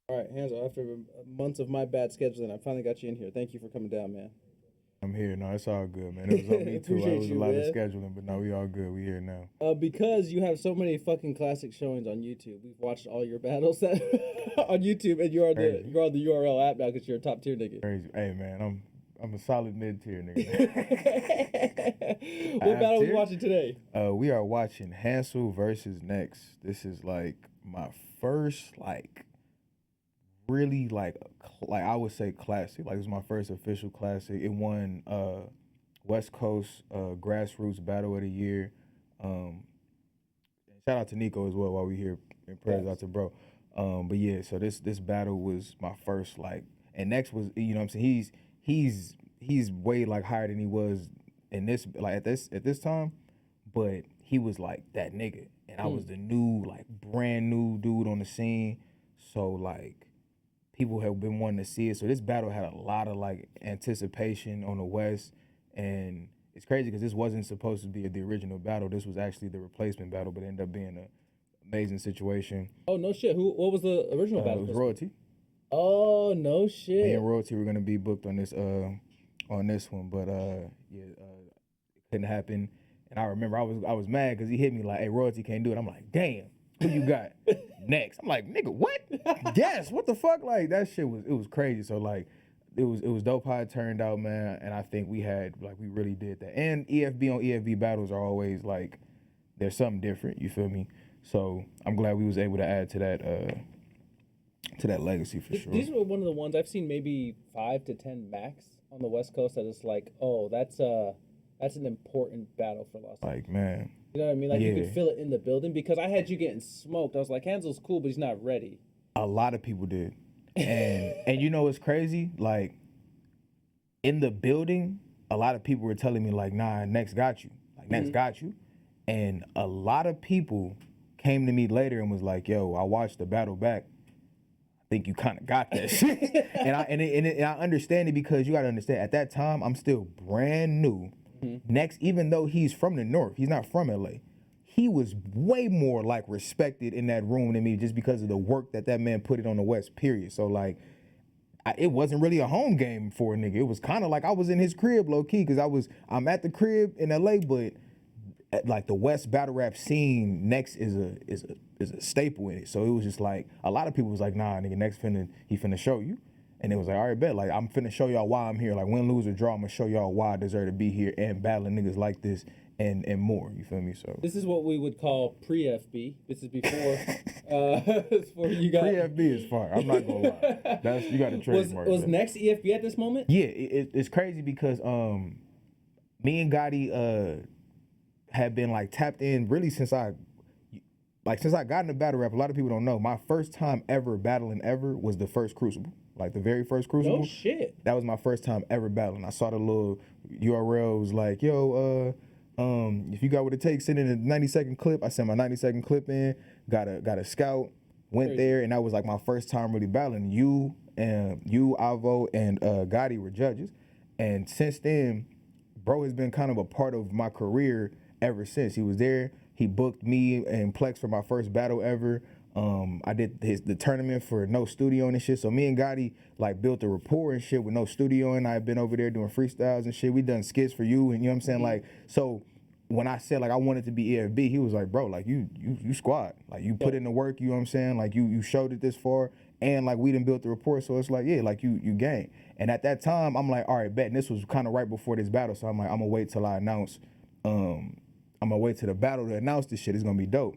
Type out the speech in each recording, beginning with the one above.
All right, Hansel, after months of my bad scheduling, I finally got you in here. Thank you for coming down, man. I'm here. No, it's all good, man. It was on me too. It Appreciate was a you, lot of man. scheduling, but no, we all good. We here now. Because you have so many fucking classic showings on YouTube. We've watched all your battles that on YouTube, and Crazy, you're on the URL app now because you're a top tier nigga. crazy. Hey, man, I'm a solid mid tier nigga. What battle are we tier? watching today? We are watching Hansel versus Next. This is like my first really like I would say classic. Like it was my first official classic. It won West Coast grassroots battle of the year. Um, Shout out to Nico as well while we here, and prayers out to bro. But yeah, so this battle was my first and Next was, you know what I'm saying, he's way like higher than he was in this, like at this time, but he was like that nigga, and I was the new like brand new dude on the scene, so like people have been wanting to see it. So this battle had a lot of like anticipation on the West, and it's crazy because this wasn't supposed to be the original battle. This was actually the replacement battle, but it ended up being an amazing situation. Oh no shit! What was the original battle? It was Royalty. Oh no shit! Me and Royalty were gonna be booked on this one, but it couldn't happen. And I remember I was mad because he hit me like, "Hey, Royalty can't do it." I'm like, "Damn, who you got next?" I'm like, "Nigga, what? Yes, what the fuck?" Like that shit was crazy. So like, it was dope how it turned out, man. And I think we really did that. And EFB on EFB battles are always like, there's something different. You feel me? So I'm glad we was able to add to that legacy for sure. These were one of the ones I've seen maybe 5 to 10 max on the West Coast that is like, oh, that's an important battle for Los Angeles. Like, man. You know what I mean? Like Yeah. you could feel it in the building because I had you getting smoked. I was like, Hansel's cool, but he's not ready. A lot of people did. And you know what's crazy? Like in the building, a lot of people were telling me like, "Nah, Next got you. Like Next got you." And a lot of people came to me later and was like, "Yo, I watched the battle back. I think you kind of got that shit." and I understand it because you got to understand at that time I'm still brand new. Next, even though he's from the North, he's not from LA. He was way more like respected in that room than me just because of the work that man put it on the West. Period. So like, it wasn't really a home game for a nigga. It was kind of like I was in his crib low key because I'm at the crib in LA, but like the West battle rap scene, Next is a staple in it. So it was just like a lot of people was like, "Nah, nigga, Next finna show you." And it was like, "All right, bet. Like I'm finna show y'all why I'm here. Like win, lose or draw, I'm gonna show y'all why I deserve to be here and battling niggas like this and more." You feel me? So this is what we would call pre-FB. This is before you got pre-FB is fire. I'm not gonna lie. That's you got to trademark. Was Next EFB at this moment? Yeah, it's crazy because me and Gotti had been like tapped in really since I got into battle rap. A lot of people don't know my first time ever battling was the first Crucible, like the very first Crucible. No shit. That was my first time ever battling. I saw the little URL was like, "Yo, if you got what it takes, send in a 90-second clip." I sent my 90-second clip in. Got a scout. Went there, and that was like my first time really battling. You, Avo, and Gotti were judges, and since then, bro has been kind of a part of my career ever since. He was there. He booked me and Plex for my first battle ever. I did the tournament for No Studio and shit. So me and Gotti like built a rapport and shit with No Studio, and I've been over there doing freestyles and shit. We done skits for you, and you know what I'm saying? Like, so when I said like I wanted to be EFB, he was like, "Bro, like you squad. Like you put in the work, you know what I'm saying? Like you showed it this far, and like we done built the rapport, so it's like, yeah, like you gang." And at that time, I'm like, all right, bet. And this was kind of right before this battle, so I'm like, I'm gonna wait till I announce I'm gonna wait till the battle to announce this shit. It's gonna be dope.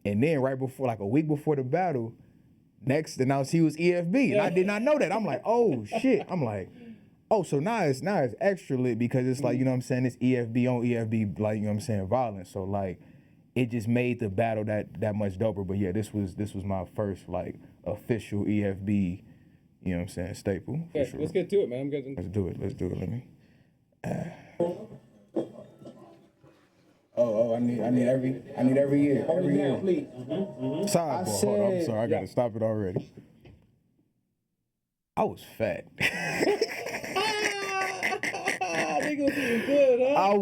And then right before, like a week before the battle, Next announced he was EFB, and I did not know that. I'm like, oh shit. I'm like, oh, so now it's extra lit because it's like, you know what I'm saying, it's EFB on EFB, like, you know what I'm saying, violence. So like, it just made the battle that much doper. But yeah, this was my first like official EFB, you know what I'm saying, staple. Yeah, sure. let's get to it, man. Let's do it. Let me. I need every year. Every year. Please. Sidebar. Hold on, I'm sorry. I gotta stop it already. I was fat. Nigga was eating good, huh? I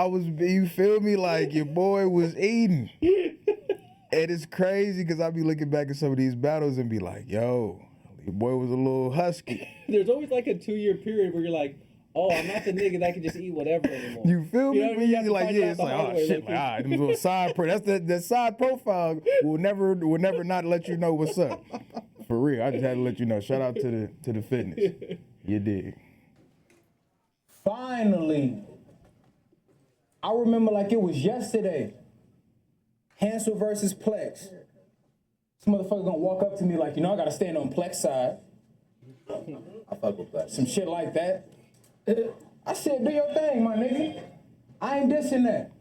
was. You feel me? Like your boy was eating. And it's crazy because I be looking back at some of these battles and be like, yo, at The boy was a little husky. There's always like a 2-year period where you're like, oh, I'm not the nigga that can just eat whatever anymore. You feel me? You know what I mean? You have to Like, find yeah, out it's the like, hard oh way, shit, low-key. like, all right, them little side that's that side profile will never not let you know what's up. For real, I just had to let you know. Shout out to the fitness. You dig? Finally, I remember like it was yesterday. Hansel versus Plex. This motherfucker gonna walk up to me like, you know, I gotta stand on Plex side. I fuck with Plex. Some shit like that. I said, do your thing, my nigga. I ain't dissing that.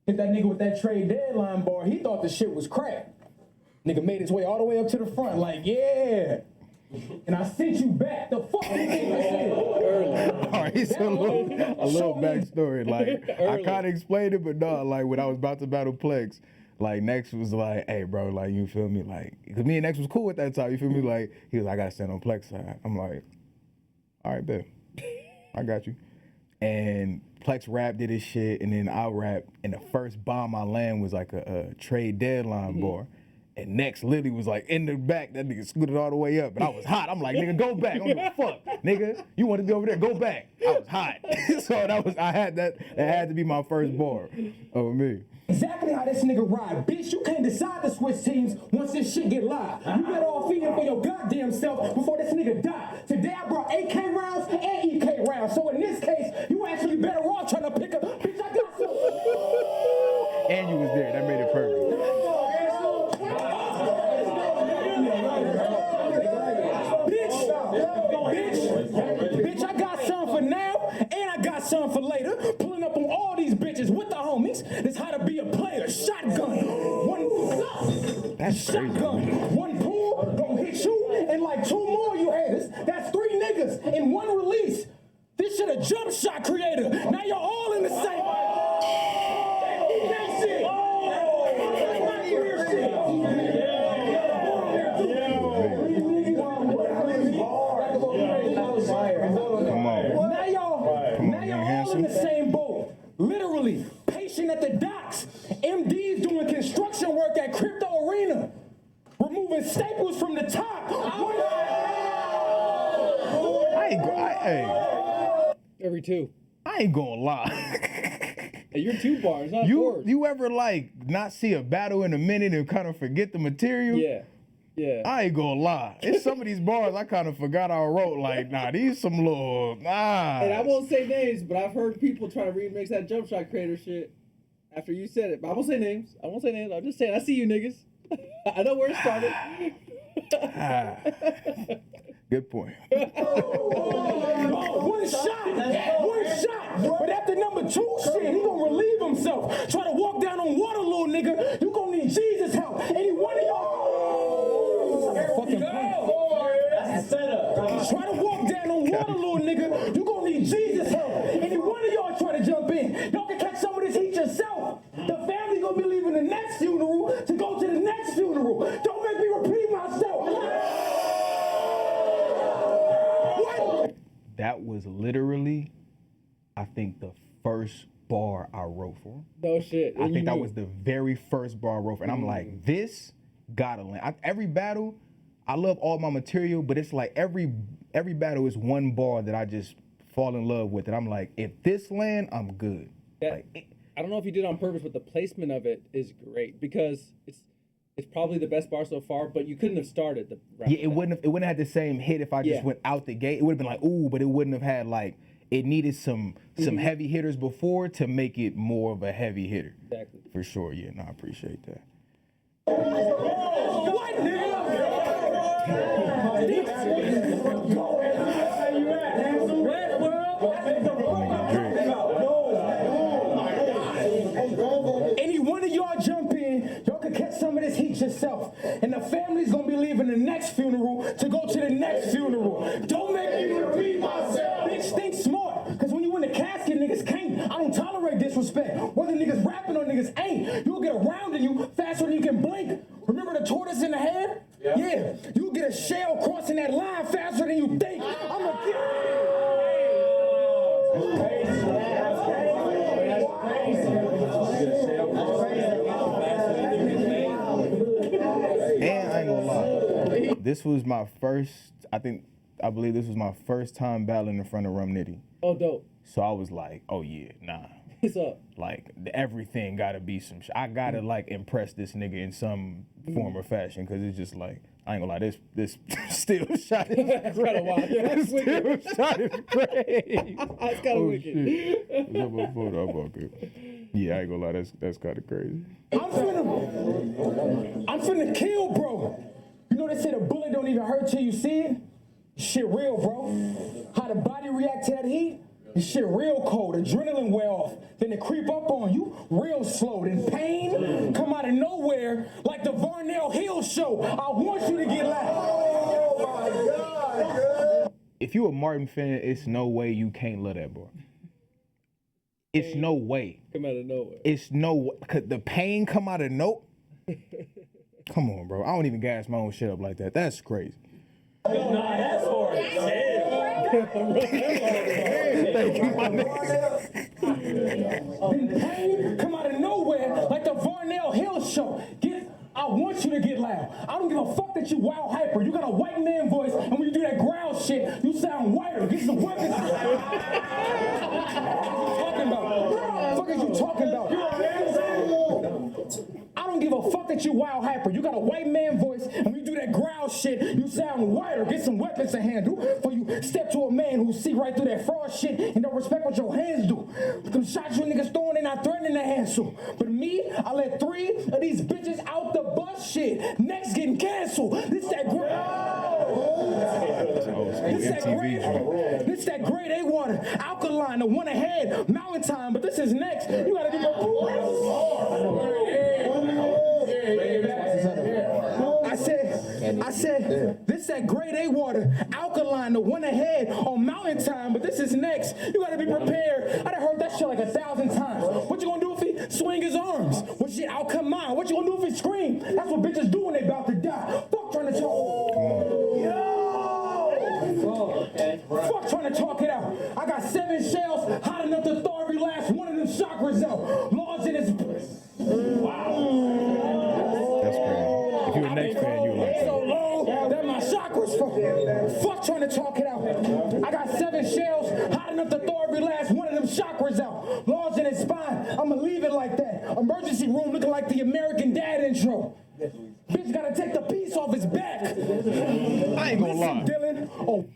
Hit that nigga with that trade deadline bar. He thought the shit was crack. Nigga made his way all the way up to the front, like, yeah. And I sent you back. The fuck you think I said? All right, so a little backstory. Like, I kind of explained it, but no, like, when I was about to battle Plex, like, Nex was like, hey, bro, like, you feel me? Like, because me and Nex was cool at that time, you feel me? Like, he was like, I got to stand on Plex side. I'm like, all right, bet. I got you. And Plex rap did his shit, and then I rap, and the first bomb I land was like a trade deadline bar. And Next literally was like in the back, that nigga scooted all the way up, and I was hot. I'm like, nigga, go back. I don't give a fuck, nigga. You want to be over there? Go back. I was hot. So I had that. That had to be my first bar of me. Exactly how this nigga ride. Bitch, you can't decide to switch teams once this shit get live. You better all feed him for your goddamn self before this nigga die. Today I brought AK rounds and EK rounds. So in this case, you actually better off trying to pick up. Bitch, I got some. And you was there. That made it perfect. Bitch, I got some for now, and I got some for later. Pulling up on all these bitches with the homies. This how to be a player. Shotgun. That's crazy. Shotgun. One pull, gonna hit you, and like 2 more you haters. That's 3 niggas in 1 release. This shit a jump shot creator. Now you're all in the same. Now y'all all in the same boat. Literally, patient at the docks. MDs doing construction work at Crypto Arena. Removing staples from the top. Every 2. I ain't gonna lie. Hey, you're 2 bars, not 4. You ever like not see a battle in a minute and kind of forget the material? Yeah. Yeah. I ain't gonna lie. It's some of these bars I kind of forgot I wrote. Like, nah, these some little, nah. And I won't say names, but I've heard people try to remix that jump shot creator shit after you said it. But I won't say names. I'm just saying, I see you niggas. I know where it started. Good point. One shot. But after number 2 shit, he gonna relieve himself. Try to walk down on water, little nigga. You gonna need Jesus help. Any one of y'all. Fucking that's a setup. Try to walk down on water, little nigga. You gonna need Jesus help. Any one of y'all try to jump in. Y'all can catch some of this heat yourself. The family gonna be leaving the next funeral to go to the next funeral. Don't make me repeat myself. That was literally, I think, the first bar I wrote for him. No shit. I think that was the very first bar I wrote for him. And I'm like, this gotta land. Every battle, I love all my material, but it's like every battle is one bar that I just fall in love with. And I'm like, if this land, I'm good. I don't know if you did it on purpose, but the placement of it is great because it's probably the best bar so far, but you couldn't have started the round. Yeah, it wouldn't have had the same hit if I just went out the gate. It would have been like, ooh, but it wouldn't have had like, it needed some heavy hitters before to make it more of a heavy hitter. Exactly. For sure, yeah, no, I appreciate that. What, Any one of y'all jump in, y'all can catch some of this heat yourself. And the family's gonna be leaving the next funeral to go to the next funeral. Don't make me repeat myself. Bitch, think smart. Cause when you in the casket, niggas can't. I don't tolerate disrespect. Whether niggas rapping or niggas ain't, you'll get around in you faster than you can blink. Remember the tortoise in the hair? Yeah. You'll get a shell crossing that line faster than you think. I'm a kid. And I ain't gonna lie, This was my first. I believe this was my first time battling in front of Rum Nitty. Oh, dope. So I was like, oh yeah, nah. What's up? Like everything gotta be some. I gotta like impress this nigga in some form or fashion, cause it's just like I ain't gonna lie. This still shot is That's kind of wild. Yeah, that's wicked. still shot is great. That's kind of wicked. Shit. Yeah, I ain't gonna lie. That's kind of crazy. I'm finna kill, bro. You know they say the bullet don't even hurt till you see it? Shit real, bro. How the body react to that heat? This shit real cold. Adrenaline wear off. Then it creep up on you real slow. Then pain come out of nowhere like the Varnell Hill show. I want you to get loud. Oh my God. If you a Martin fan, it's no way you can't love that boy. It's no way. Come out of nowhere. It's no way. Cause the pain come out of no. Come on, bro. I don't even gas my own shit up like that. That's crazy. Nah, that's hard. Thank you, my nigga. Then pain come out of nowhere like the Varnell Hill show. I want you to get loud. I don't give a fuck that you wild hyper. You got a white man voice, and when you do that growl shit, you sound whiter. Get some weapons. What are you talking about? I don't give a fuck that you wild hyper. You got a white man voice, and when you do that growl shit, you sound whiter. Get some weapons to handle. For you step to a man who see right through that fraud shit and don't respect what your hands do. Them shots you niggas throwing, they not threatening to answer. But me, I let 3 of these bitches out the bus shit. Next getting canceled. This that great. This that grade A water. Alkaline, the one ahead. Mountain time, but this is next. You gotta be I said, this that grade A water, alkaline, the one ahead on mountain time, but this is next. You gotta be prepared. I done heard that shit like 1,000 times. What you gonna do if he swing his arms? What shit, I'll come on. What you gonna do if he scream? That's what bitches do when they about to die. Fuck trying to talk. Fuck trying to talk it out. I got 7 shells hot enough to thaw every last one of them chakras out. Laws in his. Wow. That's crazy. If you're a Knicks fan, you like So low that my chakras fuck trying to talk it out. I got 7 shells hot enough to throw every last one of them chakras out. Laws in his spine. I'ma leave it like that. Emergency room looking like the American Dad intro. Bitch gotta take the piece off his back. I ain't gonna lie. Dylan. Oh.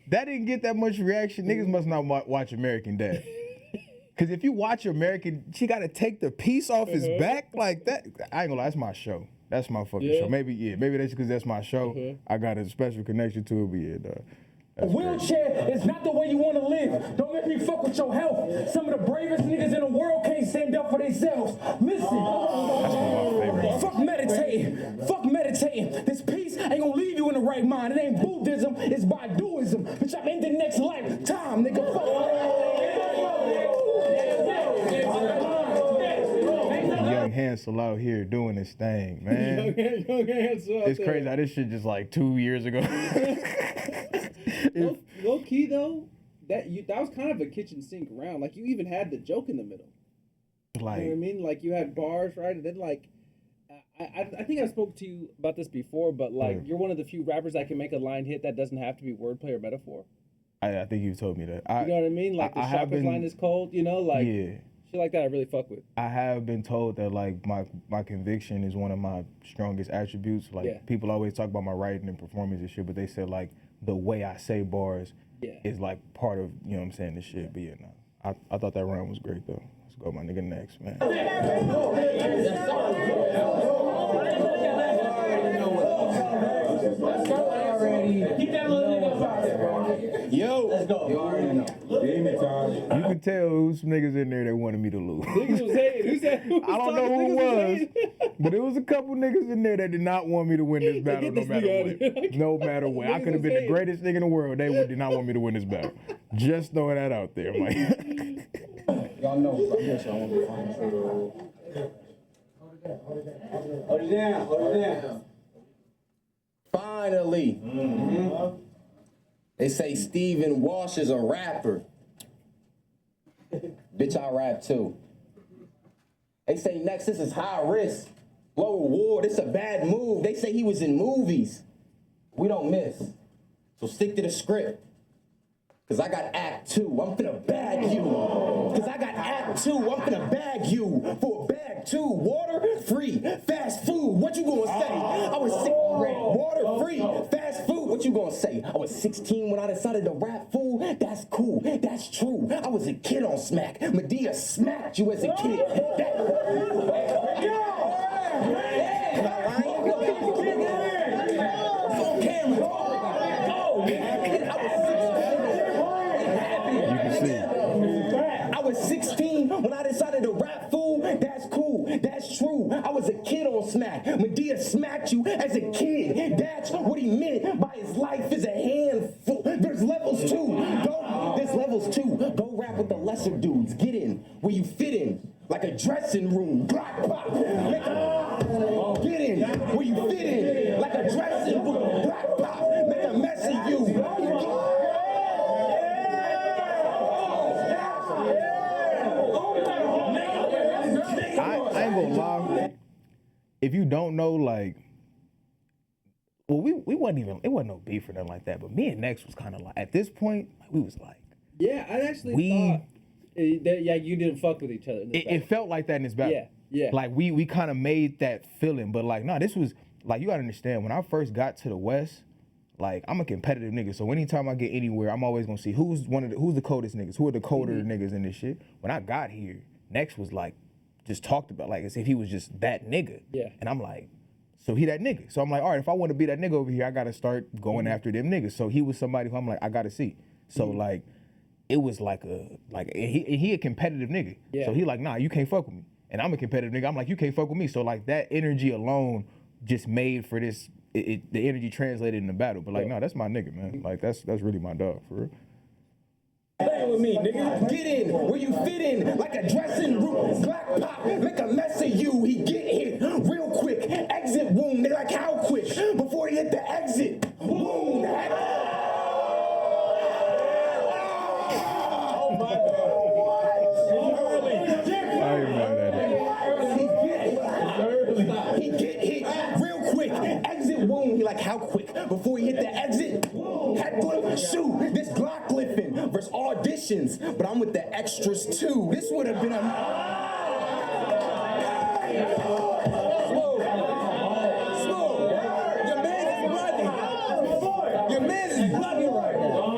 That didn't get that much reaction. Niggas must not watch American Dad. Cause if you watch American, she gotta take the piece off his back like that. I ain't gonna lie, that's my show. That's my fucking show. Maybe that's because that's my show. I got a special connection to it, but yeah, a wheelchair is not the way you want to live. Don't make me fuck with your health. Some of the bravest niggas in the world can't stand up for themselves. Listen. That's one of my favorite. Fuck meditating. Fuck meditating. This peace ain't gonna leave you in the right mind. It ain't Buddhism, it's Baiduism. Bitch, I'm in the next lifetime, nigga. Fuck. Young Hansel out here doing his thing, man. Young Hansel out It's there. crazy how this shit just like 2 years ago. Low key though, that was kind of a kitchen sink round. Like you even had the joke in the middle. Like, You know what I mean? Like you had bars, right? And then like, I think I spoke to you about this before, but like you're one of the few rappers that can make a line hit that doesn't have to be wordplay or metaphor. I think you told me that. You know what I mean? Like the shopper's line is cold. You know, like shit like that. I really fuck with. I have been told that like my conviction is one of my strongest attributes. Like people always talk about my writing and performance and shit, but they said like the way I say bars is like part of, you know what I'm saying, this shit. But yeah, no. I thought that round was great though. Let's go my nigga next, man. Yo, let's go. You already know. You can tell who's some niggas in there that wanted me to lose. Niggas was hating. Who said? I don't know who it was, but it was a couple niggas in there that did not want me to win this battle no matter what. No matter what. I could have been the greatest nigga in the world. They did not want me to win this battle. Just throwing that out there. I'm like, y'all know. Hold it down. Finally. They say Stephen Walsh is a rapper. Bitch, I rap too. They say next, this is high risk, low reward. It's a bad move. They say he was in movies. We don't miss. So stick to the script. Cause I got Act 2, I'm finna bag you. Cause I got Act 2, I'm finna bag you. For a bag 2, water free, fast food, what you gonna say? I was sick, water free, fast food, what you gonna say? I was 16 when I decided to rap, fool, that's cool, that's true. I was a kid on Smack, Medea smacked you as a kid. Am I lying? It's on camera. I was 16 when I decided to rap, fool. That's cool. That's true. I was a kid on Smack. Medea smacked you as a kid. That's what he meant by his life is a handful. There's levels too. There's levels too. Go rap with the lesser dudes. Get in where you fit in. Like a dressing room. Black pop. Get in where you fit in. Like a dressing room. Black pop. Make a mess of you. I ain't gonna lie. If you don't know, like, well, we wasn't even, it wasn't no beef or nothing like that. But me and Next was kind of like, at this point, like, we was like, yeah, I actually thought that you didn't fuck with each other. It felt like that in this battle. Yeah, yeah. Like we kind of made that feeling, but like, nah, this was like, you gotta understand, when I first got to the West, like, I'm a competitive nigga. So anytime I get anywhere, I'm always gonna see who's the coldest niggas, who are the colder niggas in this shit. When I got here, Next was like, just talked about like as if he was just that nigga. Yeah. And I'm like, so he that nigga. So I'm like, all right, if I want to be that nigga over here, I gotta start going after them niggas. So he was somebody who I'm like, I gotta see. So like, it was like he a competitive nigga. Yeah. So he like, nah, you can't fuck with me. And I'm a competitive nigga. I'm like, you can't fuck with me. So like that energy alone just made for this. The energy translated in the battle. But like, no, that's my nigga, man. Like that's really my dog for real. Play with me, nigga. Get in where you fit in, like a dressing room. Black pop, make a mess of you. He get hit real quick. Exit wound. They like how quick before he hit the exit wound. Oh my God. He get hit real quick. Exit wound. He like how quick before he hit the exit. Heckler, shoot. This Glock lifting versus auditions, but I'm with the extras too. This would have been a slow. Your man is bloody. Your man is bloody right now.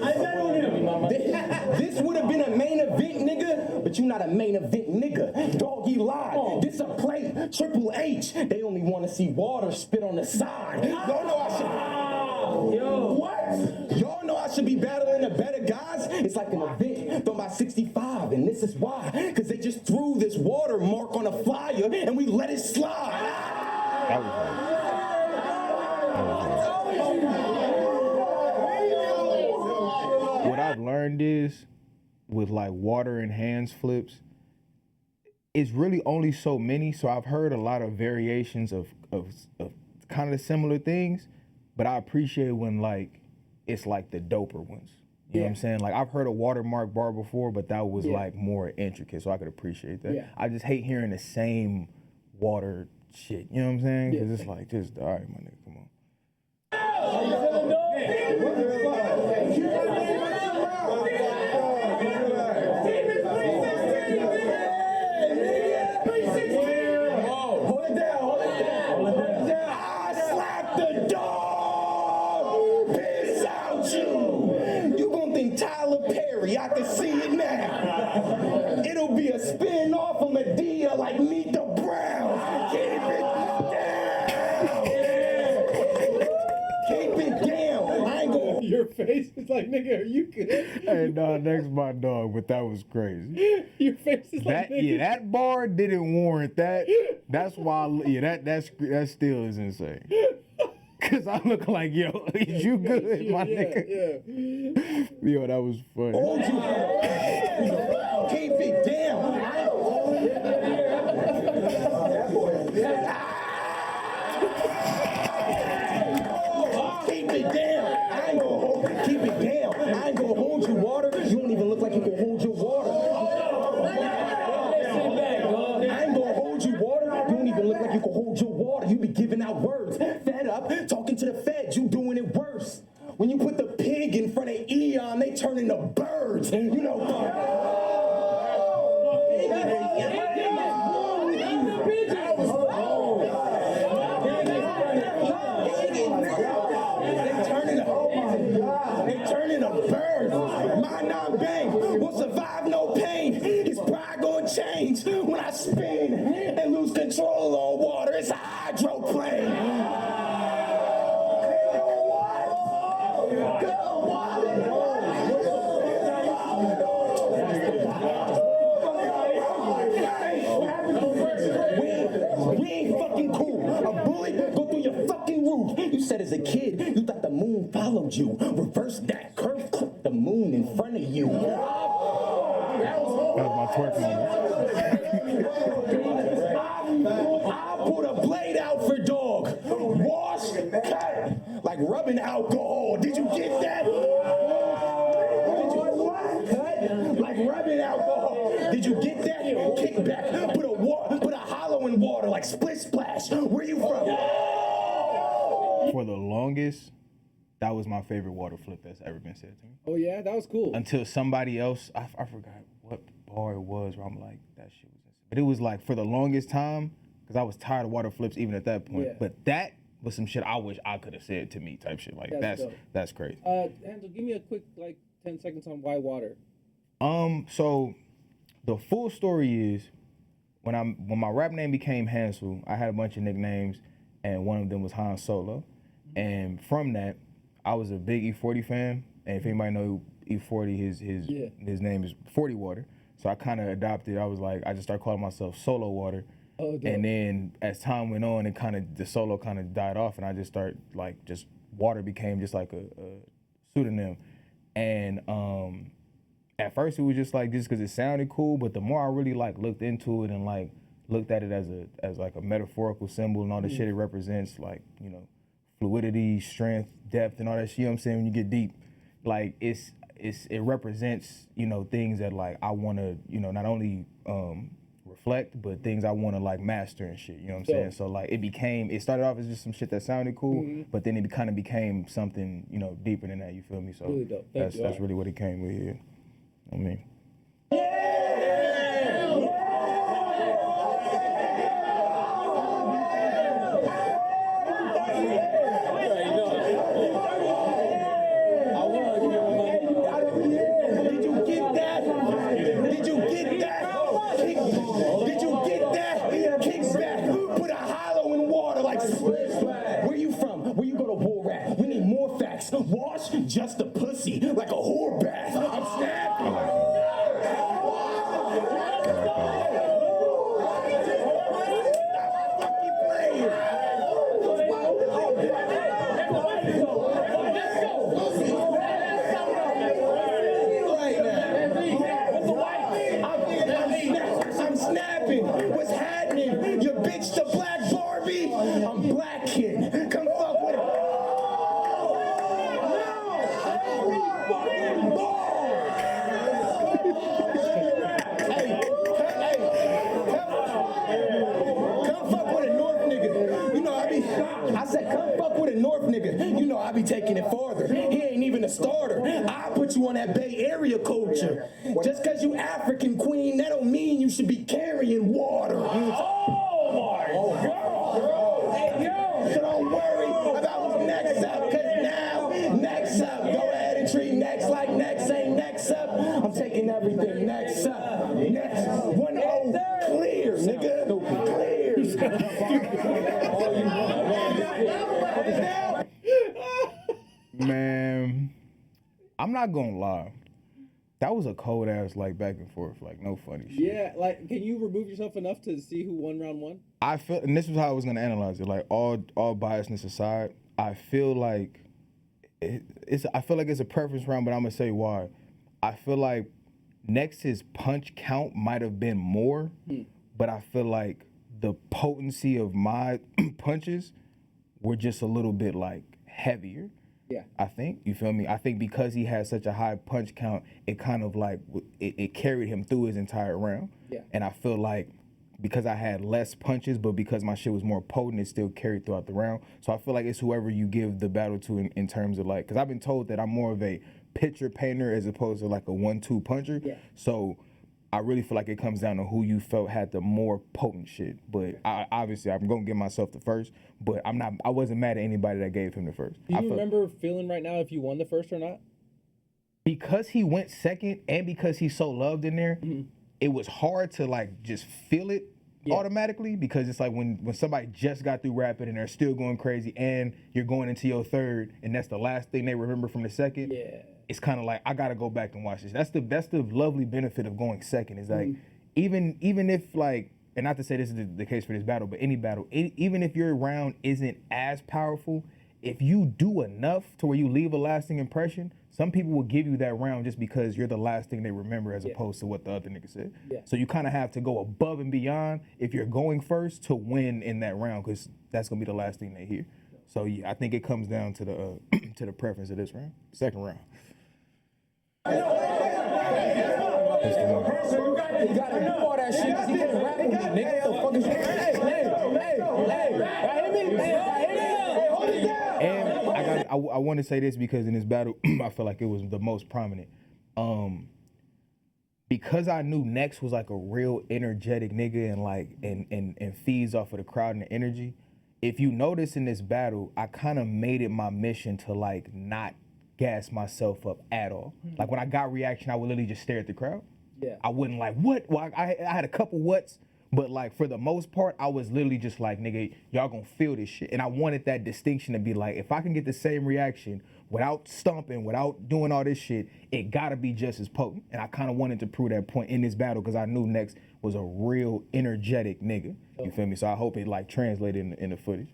I bet on him. This would have been a main event, nigga, but you not a main event nigga. Doggy lie. This a plate. Triple H. They only want to see water spit on the side. Y'all know I should. What? Y'all know I should be battling the better guys? It's like an event thrown by 65, and this is why. Because they just threw this watermark on a flyer, and we let it slide. That was What I've learned is, with like water and hands flips, it's really only so many. So I've heard a lot of variations of kind of similar things, but I appreciate when like it's like the doper ones. You know what I'm saying? Like I've heard a watermark bar before, but that was like more intricate, so I could appreciate that. Yeah. I just hate hearing the same water shit. You know what I'm saying? Because it's like, just all right, my nigga, come on. I can see it now. It'll be a spin-off of Medea like Meet the Browns. Keep it down. I ain't gonna. Your face is like, nigga, are you good? Hey, nah, Next my dog, but that was crazy. Your face is like, That nigga. that bar didn't warrant that. That's why, that still is insane. Cause I look like, yo, is you good, my nigga? Yeah. Yo, that was funny. Keep it down. Keep it down. I ain't gonna hold. Keep it down. I ain't gonna hold you, water. You don't even look like you can hold your water. I ain't gonna hold you, water. You don't even look like you can hold your water. You be giving out out words. Fed up, talking to the feds, you doing it worse. When you put the pig in front of Eon, they turn into birds. You know. They turn into birds. My non-bang won't survive no pain. His pride gonna change when I spin and lose control on water. It's a hydroplane. We ain't fucking cool. A bullet go through your fucking roof. You said as a kid, you thought the moon followed you. Reverse that. Curve clip the moon in front of you. That was my twerk moment. I put a blade out for dog. Wash, cut, like rubbing alcohol. Did you get that? Did you cut? Like rubbing alcohol. Did you get that? Kick back. Put a hollow in water like split splash. Where you from? For the longest, that was my favorite water flip that's ever been said to me. Oh yeah, that was cool. Until somebody else, I forgot what bar it was where I'm like, that shit was insane. But it was like for the longest time, because I was tired of water flips even at that point. Yeah. But that was some shit I wish I could have said to me type shit. Like that's crazy. Hansel, give me a quick 10 seconds on why water. So the full story is when my rap name became Hansel, I had a bunch of nicknames, and one of them was Han Solo. And from that, I was a big E40 fan. And if anybody know E40, his name is 40 Water. So I kind of adopted. I was like, I just started calling myself Solo Water. Oh, dope. And then as time went on, the solo kind of died off, and I just started just Water became just like a pseudonym. And at first it was just because it sounded cool, but the more I really looked into it and looked at it as a metaphorical symbol and all the shit it represents, fluidity, strength, depth, and all that shit. You know what I'm saying? When you get deep, it represents things that I want to not only reflect, but things I want to master and shit. You know what I'm saying? So it started off as just some shit that sounded cool, but then it kind of became something deeper than that. You feel me? So really dope. That's really what it came with here. I mean. Wash just a pussy like a whore bath. I'm snapping. I'm snapping. What's happening? Your bitch the black Barbie? I'm black kid. Come fuck with it. I be taking it farther. He ain't even a starter. I put you on that Bay Area culture. Just cause you African queen, that don't mean you should be carrying water. Oh my God. Hey, yo. So don't worry about what's next up, cause now, next up. Go ahead and treat next like next ain't next up. I'm taking everything next up. Next. 1-0 clear, nigga. Clear. Man, I'm not gonna lie. That was a cold ass back and forth, no funny shit. Yeah, can you remove yourself enough to see who won round one? I feel, and this is how I was gonna analyze it. All biasness aside, I feel like it's a preference round, but I'm gonna say why. I feel like Nex's punch count might have been more, but I feel like the potency of my punches were just a little bit heavier. Yeah. I think, you feel me? I think because he had such a high punch count, it kind of it carried him through his entire round. Yeah. And I feel like because I had less punches, but because my shit was more potent, it still carried throughout the round. So I feel like it's whoever you give the battle to in terms of like, because I've been told that I'm more of a picture painter as opposed to like a 1-2 puncher. Yeah. So I really feel like it comes down to who you felt had the more potent shit. But obviously I'm gonna give myself the first, but I wasn't mad at anybody that gave him the first. Do you remember feeling right now if you won the first or not? Because he went second and because he's so loved in there, it was hard to like just feel it automatically, because it's like when somebody just got through rapping and they're still going crazy and you're going into your third and that's the last thing they remember from the second. Yeah. It's kind of like, I gotta go back and watch this. That's the lovely benefit of going second, is like even if like, and not to say this is the case for this battle, but any battle, even if your round isn't as powerful, if you do enough to where you leave a lasting impression, some people will give you that round just because you're the last thing they remember as opposed to what the other nigga said. Yeah. So you kind of have to go above and beyond if you're going first to win in that round, because that's gonna be the last thing they hear. So yeah, I think it comes down to the to the preference of this round, second round. That's the one. You gotta do all that shit because he can't rap with me, nigga. The fuck is hey, y'all hear me? Hey, hold it down. And I want to say this because in this battle, I feel like it was the most prominent. Because I knew Next was like a real energetic nigga and like and feeds off of the crowd and the energy. If you notice in this battle, I kind of made it my mission to like not gas myself up at all. Like when I got reaction, I would literally just stare at the crowd. Yeah. I wouldn't like, what? Well, I had a couple whats, but like for the most part, I was literally just like, nigga, y'all gonna feel this shit. And I wanted that distinction to be like, if I can get the same reaction without stomping, without doing all this shit, it gotta be just as potent. And I kind of wanted to prove that point in this battle because I knew Next was a real energetic nigga. You feel me? So I hope it like translated in the footage.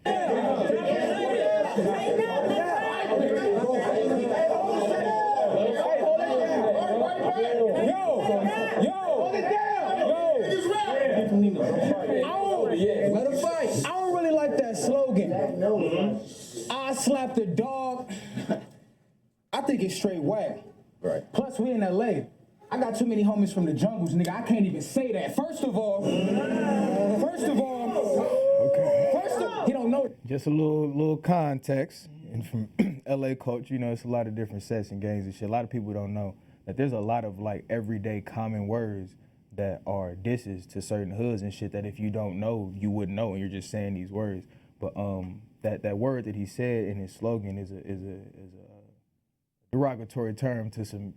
Let him fight. I don't really like that slogan. I slapped the dog. I think it's straight whack. Right. Plus, we in LA. I got too many homies from the jungles, nigga. I can't even say that. First of all, he don't know. Just a little context. And from LA culture, you know, it's a lot of different sets and games and shit. A lot of people don't know that there's a lot of like everyday common words that are disses to certain hoods and shit that if you don't know, you wouldn't know, and you're just saying these words. But that word that he said in his slogan is a derogatory term to some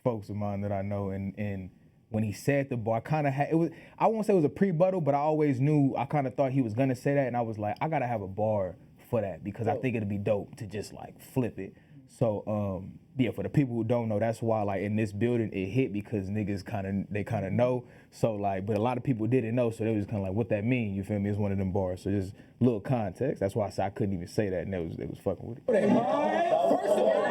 folks of mine that I know. And when he said the bar, I kind of had I won't say it was a pre-buttal, but I always knew, I kind of thought he was gonna say that, and I was like, I gotta have a bar for that because I think it'd be dope to just like flip it. So yeah, for the people who don't know, that's why like in this building it hit, because niggas kind of know. So like, but a lot of people didn't know, so they was kind of like, what that mean? You feel me? It's one of them bars. So just little context. That's why I said I couldn't even say that, and they was fucking with it. First of all,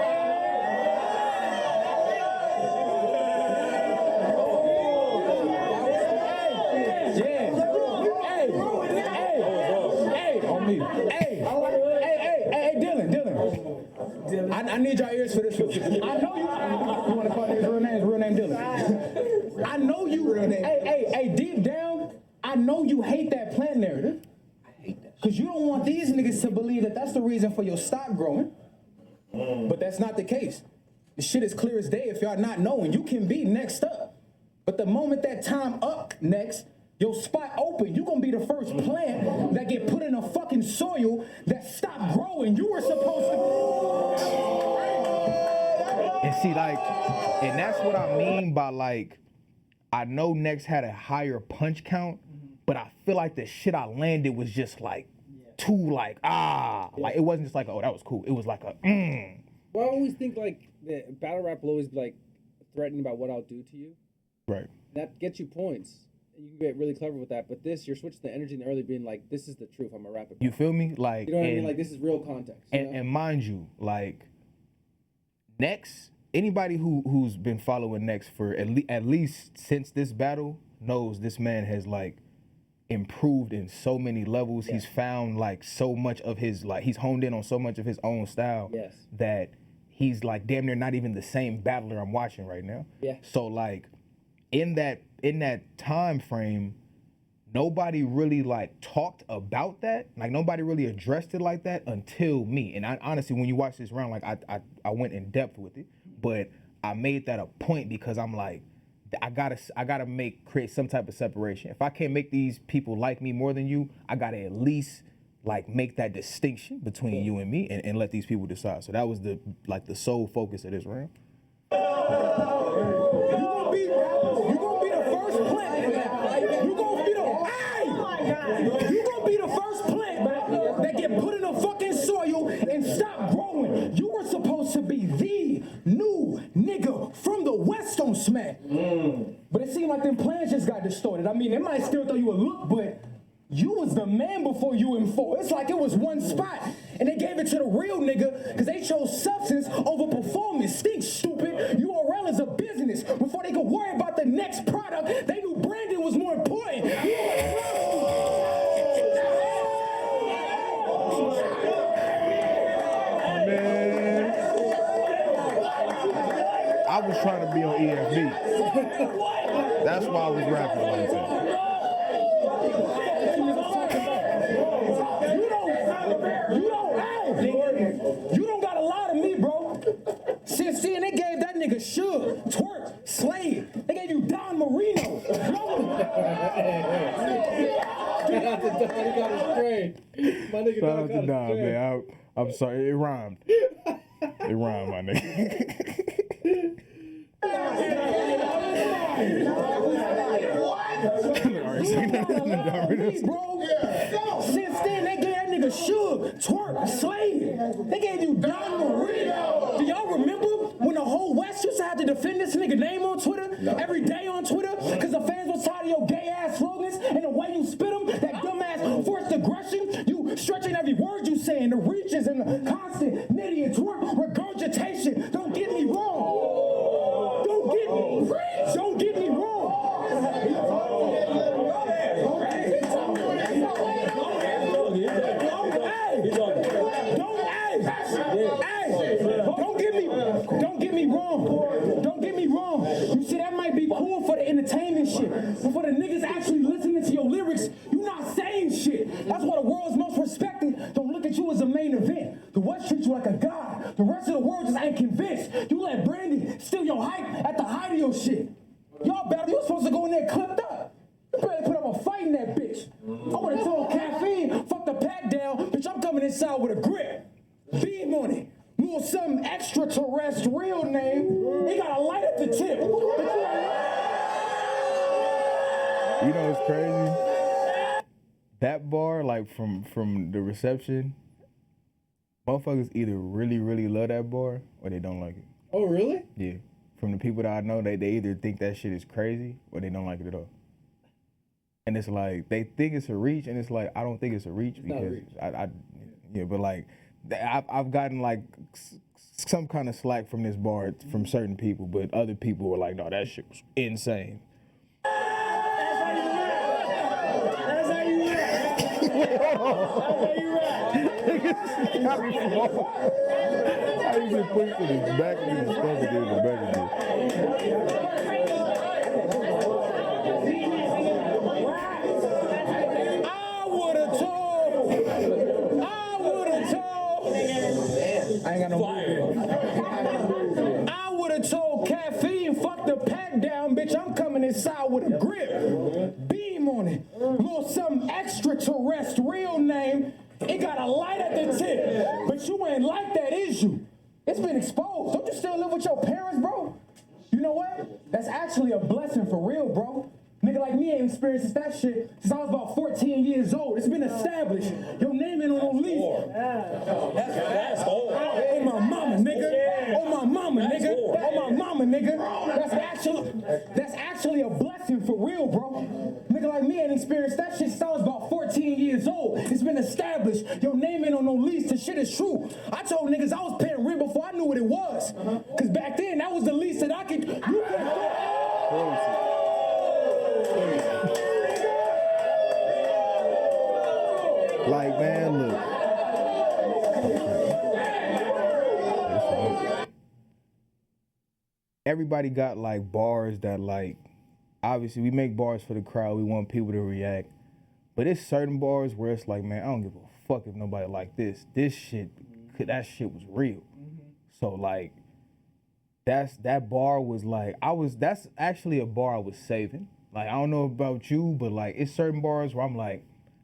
I need y'all ears for this one. I know you. You want to call his real name? Real name Dylan. I know you. Hey, deep down, I know you hate that plant narrative. I hate that. Because you don't want these niggas to believe that that's the reason for your stock growing. But that's not the case. The shit is clear as day if y'all not knowing. You can be next up. But the moment that time up next, your spot open, you gonna be the first plant that get put in a fucking soil that stopped growing. You were supposed to. And see, like, and that's what I mean by like, I know Next had a higher punch count, but I feel like the shit I landed was just like too like like it wasn't just like, oh, that was cool. It was like a Well, I always think like the battle rap will always be like threatening about what I'll do to you. Right. That gets you points. You can get really clever with that, but this, you're switching the energy in the early, being like, this is the truth, I'm a rapper. You feel me? Like, you know what I mean? Like, this is real context. And mind you, like, Next, anybody who's been following Next for at least since this battle knows this man has, like, improved in so many levels. Yeah. He's found, like, so much of his, like, he's honed in on so much of his own style that he's, like, damn near not even the same battler I'm watching right now. Yeah. So, like, in that time frame, nobody really like talked about that. Like nobody really addressed it like that until me. And I honestly, when you watch this round, like I went in depth with it, but I made that a point because I'm like, I gotta create some type of separation. If I can't make these people like me more than you, I gotta at least like make that distinction between you and me and let these people decide. So that was the sole focus of this round. You gonna be the first plant. You gonna be the first plant that get put in the fucking soil and stop growing. You were supposed to be the new nigga from the West on Smack. But it seemed like them plans just got distorted. I mean, they might still throw you a look, but you was the man before you in 4. It's like it was one spot, and they gave it to the real nigga because they chose substance over performance. Think, stupid. URL is a business. Before they could worry about the next product, they knew branding was more important. Man, I was trying to be on EFB. That's why I was rapping like that. You don't got a lot of me, bro. Since then, they gave that nigga Suge, Twerk, Slade. They gave you Don Marino. Shout out to Don, he got us straight. My nigga Shout Don out to got us Don, straight. man. I'm sorry, it rhymed. It rhymed, my nigga. Bro. Since then, they gave that nigga Suge, Twerk, Slade. They gave you Don Marino. Do y'all remember when the whole West used to have to defend this nigga name on Twitter? Every day on Twitter? Because the fans was tired of your gay ass slogans and the way you spit them, that dumbass forced aggression, you stretching every word you saying, the reaches and the constant nitty and twerk regurgitation. Don't get me wrong. Don't get me wrong. Don't get me wrong. You see, that might be cool for the entertainment shit, but for the niggas actually listening to your lyrics, you not saying shit. That's why the world's most respected don't look at you as a main event. The West treats you like a god. The rest of the world just ain't convinced. You let Brandy steal your hype at the height of your shit. Y'all better, you were supposed to go in there clipped up. You better put up a fight in that bitch. I would have told Caffeine, fuck the pack down, bitch, I'm coming inside with a grip. Beam on it. Little something extraterrestrial name. He got a light at the tip. You know what's crazy? That bar, like from the reception, motherfuckers either really, really love that bar or they don't like it. Oh, really? Yeah. From the people that I know, they either think that shit is crazy or they don't like it at all. And it's like, they think it's a reach, and it's like, I don't think it's a reach because yeah, but like, I've gotten like some kind of slack from this bar from certain people, but other people were like, no, that shit was insane. I usually push to the back of his stomach in the back of I ain't got no fire. I would have told Caffeine, fuck the pack down, bitch. I'm coming inside with a grip. Beam on it. Little something extraterrestrial name. It got a light at the tip. But you ain't like that, is you? It's been exposed. Don't you still live with your parents, bro? You know what? That's actually a blessing for real, bro. Nigga like me ain't experienced that shit since I was about 14 years old. It's been established. Your name ain't on no lease. That's old. Oh my mama, nigga. Oh my mama, nigga. Oh my mama, nigga. That's actually a blessing for real, bro. Nigga like me ain't experienced that shit since I was about 14 years old. It's been established. Your name ain't on no lease. The shit is true. I told niggas I was paying rent before I knew what it was. Cause back then that was the least that I could. Like, man, look. Everybody got like bars that like, obviously we make bars for the crowd. We want people to react. But it's certain bars where it's like, man, I don't give a fuck if nobody like this. This shit, that shit was real. So like, that bar was like, that's actually a bar I was saving. Like, I don't know about you, but like, it's certain bars where I'm like,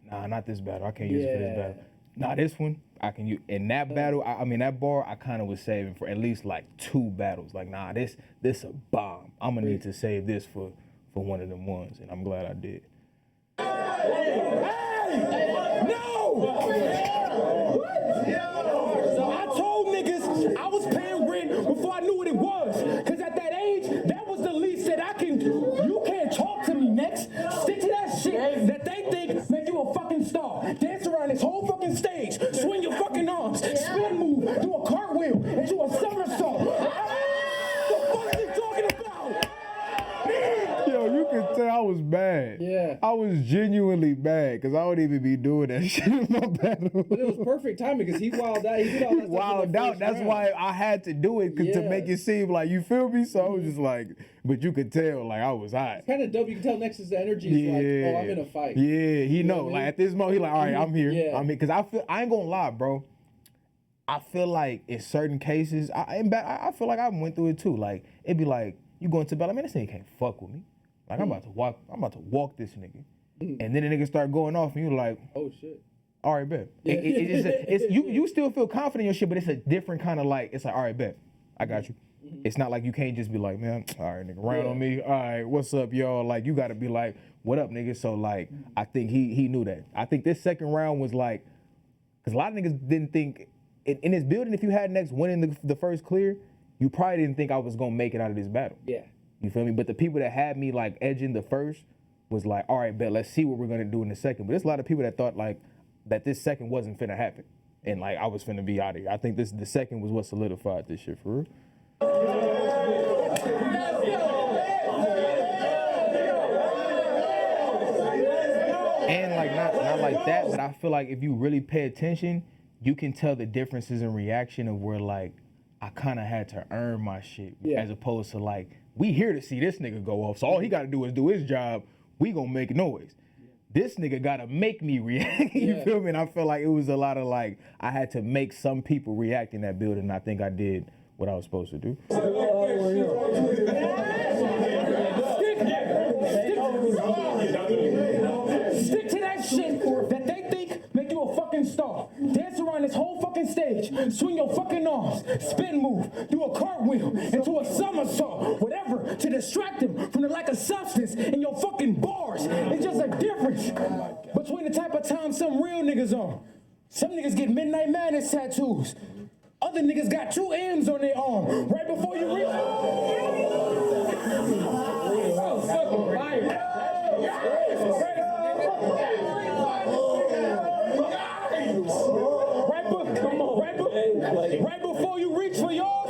nah, not this battle. I can't use it for this battle. Nah, this one, I can use. In that battle, I mean, that bar, I kind of was saving for at least like 2 battles. Like, nah, this a bomb. I'm gonna need to save this for one of them ones, and I'm glad I did. I told niggas I was paying rent before I knew what it was. Cause at that age, that was the least that I can do. You can't talk to me next. Stick to that shit that they think make you a fucking star. Dance around this whole fucking stage. Swing your fucking arms. Spin move. Do a cartwheel. And do a somersault. What the fuck are you talking about? Yo, you could tell I was bad. Yeah. I was genuinely bad because I would even be doing that shit in my battle. But it was perfect timing because he wilded out. He did all that stuff Wilded in the out. first That's round. why I had to do it to make it seem like, you feel me? So I was just like, but you could tell like I was hot. Kind of dope. You can tell Nexus' energy is like, oh, I'm in a fight. Yeah, he know. what I Like mean? at this moment, he like, all right, I'm here. Yeah. I mean, because I ain't gonna lie, bro. I feel like in certain cases, I feel like I went through it too. Like it'd be like you going to battle, man, this nigga can't fuck with me. Like I'm about to walk this nigga, and then the nigga start going off, and you like, Oh shit. all right, bet. You still feel confident in your shit, but it's a different kind of like, it's like, all right, bet, I got you. It's not like you can't just be like, man, all right, nigga, round on me. All right, what's up, y'all? Like you got to be like, what up, nigga? So like, I think he knew that. I think this second round was like, because a lot of niggas didn't think in this building, if you had Next winning the first clear, you probably didn't think I was gonna make it out of this battle. Yeah. You feel me? But the people that had me like edging the first was like, all right, bet, let's see what we're gonna do in the second. But there's a lot of people that thought like that this second wasn't finna happen. And like I was finna be out of here. I think the second was what solidified this shit for real. And like not like that, but I feel like if you really pay attention, you can tell the differences in reaction of where like I kind of had to earn my shit as opposed to like, we here to see this nigga go off. So all he got to do is do his job. We gonna make noise. This nigga got to make me react. You feel me? And I feel like it was a lot of like, I had to make some people react in that building. And I think I did what I was supposed to do. Stick to that shit that they think make you a fucking star. Dance around this whole fucking stage. Swing your fucking arms. Spin move. Do a cartwheel. Into a somersault. Whatever. To distract them from the lack of substance in your fucking bars. It's just a difference between the type of time some real niggas on. Some niggas get Midnight Madness tattoos. Other niggas got 2 M's on their arm. Right before you reach. Right before you reach for yours.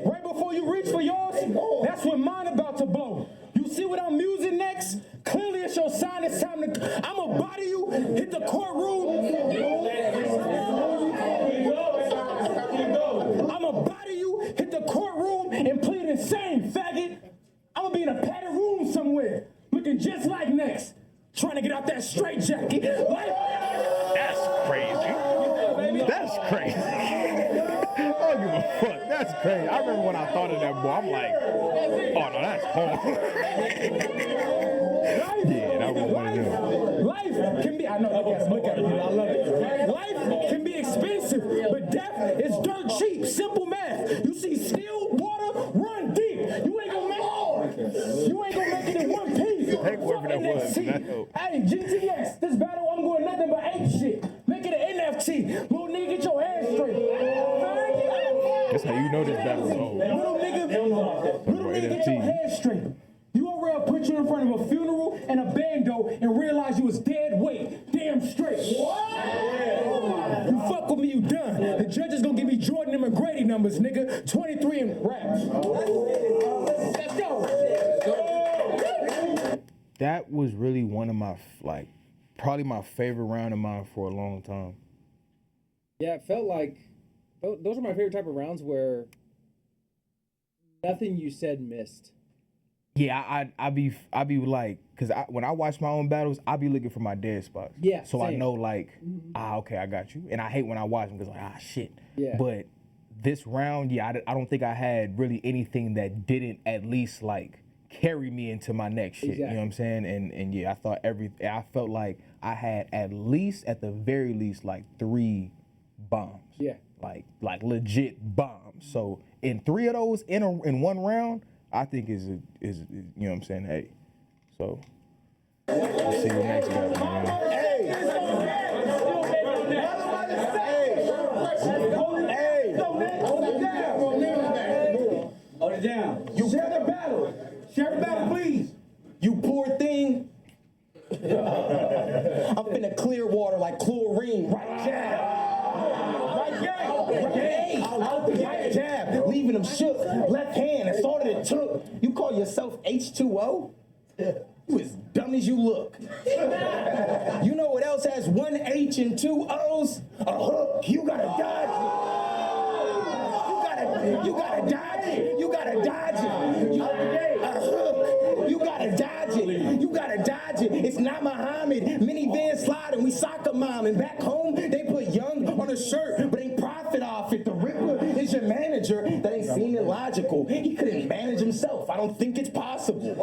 Right before you reach for yours, that's when mine about to blow. You see what I'm using next? Clearly it's your sign. It's time to. I'ma body you. Hit the courtroom. I'ma body you. Hit the courtroom and plead insane, faggot. I'ma be in a padded room somewhere, looking just like Next, trying to get out that straight jacket. That's crazy. That's crazy. I don't give a fuck. That's crazy. I remember when I thought of that boy, I'm like, oh no, that's hard. Yeah, that was one of them. Life can be, I know, look at it, I love it. Life can be expensive, but death is dirt cheap. Simple math. You see still water, run deep. You ain't gonna make it in one piece. Hey, whoever that was, that helped. Hey, GTX, this battle I'm going nothing but ape shit. Make it an NFT. Little nigga, get your ass straight. That's how you know this battle is old. Little nigga, get your head straight. You over there put you in front of a funeral and a bando and realize you was dead weight. Damn straight. You fuck with me, you done. The judge is gonna give me Jordan and McGrady numbers, nigga. 23 in raps. Let's go. That was really one of my, like, probably my favorite round of mine for a long time. Yeah, it felt like those are my favorite type of rounds where nothing you said missed. Yeah, I be like, cause when I watch my own battles, I be looking for my dead spots. Yeah, So I same. know like, okay, I got you. And I hate when I watch them because like, shit. Yeah. But this round, yeah, I don't think I had really anything that didn't at least like carry me into my next shit. You know what I'm saying? And yeah, I felt like I had at the very least like 3 bombs. Yeah. Like legit bombs. So in 3 of those in one round, I think is you know what I'm saying? Hey, so let's see what next guy, man. Hold it down. You share the battle. Share the battle, please. You poor thing. I'm finna clear water like chlorine. Right jab. Right jab. Leaving them shook. Left hand. That's all that it took. You call yourself H2O? You as dumb as you look. You know what else has 1 H and 2 O's? A hook. You gotta dodge it. You gotta dodge it. You gotta dodge it. A hook. You gotta dodge it. You gotta dodge it. It's not Muhammad. Minivan sliding. We soccer mom. And back home, they put young on a shirt, but ain't profit off it. The Ripper is your manager. That ain't seeming logical. He couldn't manage himself. I don't think it's possible.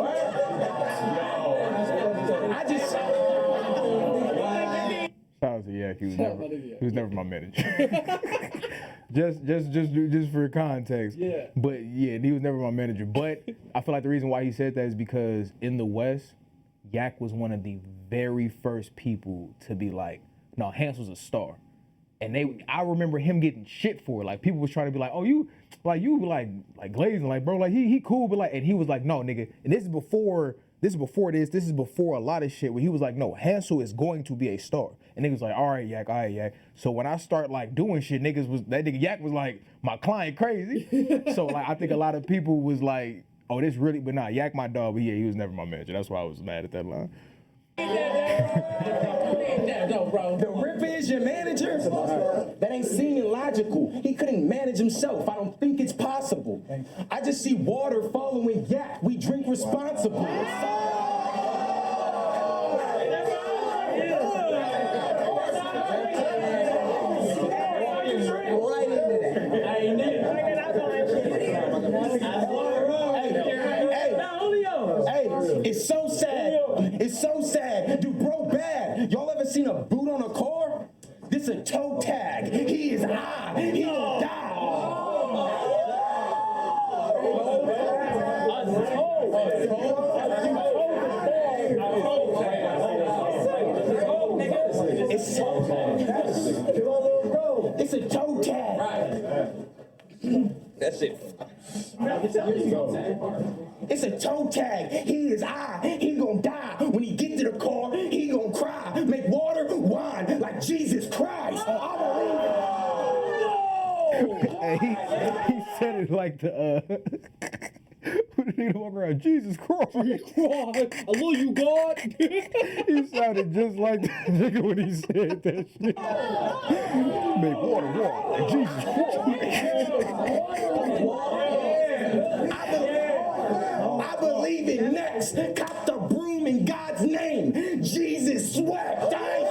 I just. Shout out to Yak, he was never my manager. just for context. Yeah. But yeah, he was never my manager. But I feel like the reason why he said that is because in the West, Yak was one of the very first people to be like, no, Hans was a star. And I remember him getting shit for it. Like people was trying to be like, oh, you glazing, like bro, like he cool, but like, and he was like, no, nigga. And this is before this. This is before a lot of shit where he was like, no, Hansel is going to be a star. And niggas was like, all right, Yak. So when I start like doing shit, that nigga Yak was like, my client crazy. So like I think a lot of people was like, oh, this really, but nah, Yak my dog, but yeah, he was never my manager. That's why I was mad at that line. No, bro. The Ripper is your manager? That ain't seeming logical. He couldn't manage himself. I don't think it's possible. I just see water following Yak. We drink responsibly. It's so sad. It's so sad. Dude, bro, bad. Y'all ever seen a boot on a car? This a toe tag. He is I. He will die. It's a toe tag. That's it. It's a toe tag. He is I. He gonna die. When he get to the car, he gonna cry. Make water wine like Jesus Christ. I believe it. Hey, he said it like the nigga walk around, Jesus Christ. I love you, God. He sounded just like that nigga when he said that shit. Make water like Jesus Christ. I believe it next. Cop the broom in God's name. Jesus swept. I ain't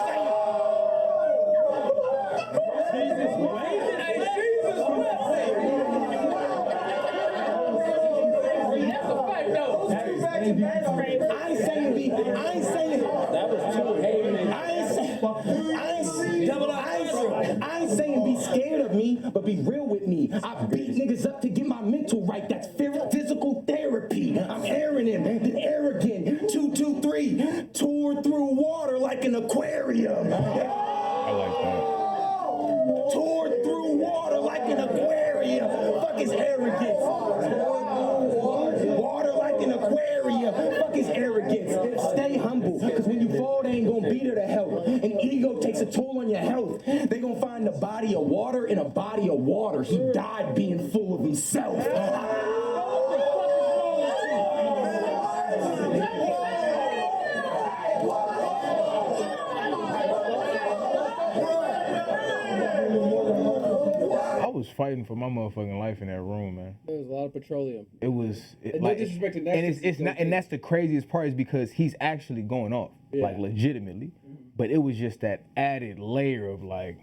saying. I ain't saying be scared of me, but be real with me. I beat niggas up to get my mental right. That's physical therapy. I'm airing him, then arrogant. 2, 2, 3. Tore through water like an aquarium. I like that. Tore through water like an aquarium. Fuck his arrogance. Water like an aquarium. Fuck his arrogance. Stay humble, because when you fall, they ain't gonna be there to help. And ego takes a toll on your health. They gonna find a body of water in a body of water. He died being full of himself. I was fighting for my motherfucking life in that room, man. There was a lot of petroleum. It was And no disrespect to Nexus, it's not, and that's the craziest part is because he's actually going off, like legitimately. But it was just that added layer of like,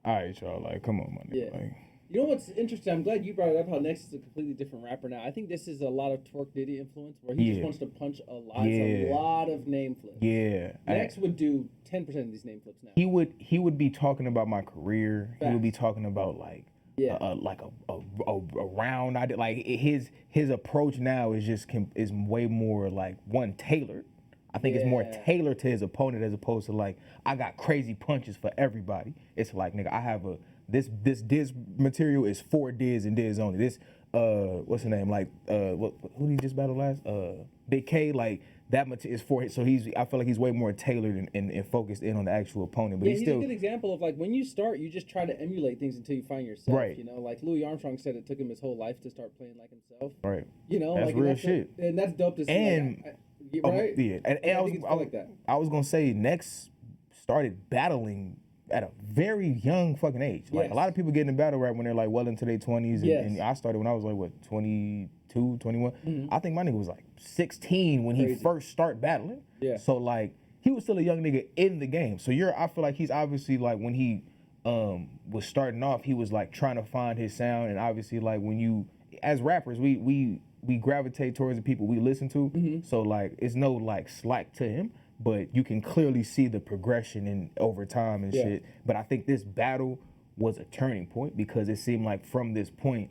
all right, y'all, like, come on, my nigga. Like, you know what's interesting? I'm glad you brought it up. How Nexus is a completely different rapper now. I think this is a lot of Twerk Diddy influence, where he just wants to punch a lot. It's a lot of name flips. Yeah, Nex would do 10% of these name flips now. He would be talking about my career. Facts. He would be talking about like a round. I did like his approach now is just is way more like tailored. I think it's more tailored to his opponent as opposed to like I got crazy punches for everybody. It's like nigga, I have this Diz material is for Diz and Diz only. This what's the name, like who did he just battle last? Big K, like that material is for it. So I feel like he's way more tailored and focused in on the actual opponent. But he's still a good example of like when you start, you just try to emulate things until you find yourself. Right. You know, like Louis Armstrong said, it took him his whole life to start playing like himself. Right. You know, that's like real shit. And that's dope to see. And right. I was gonna say Nex started battling at a very young fucking age. Like a lot of people get in battle rap when they're like well into their 20s. And I started when I was like, what, 22, 21? I think my nigga was like 16 when he first started battling. Yeah. So like he was still a young nigga in the game. So I feel like he's obviously like when he was starting off, he was like trying to find his sound. And obviously like when you, as rappers, we gravitate towards the people we listen to. So like it's no like slack to him. But you can clearly see the progression in over time and shit. But I think this battle was a turning point because it seemed like from this point,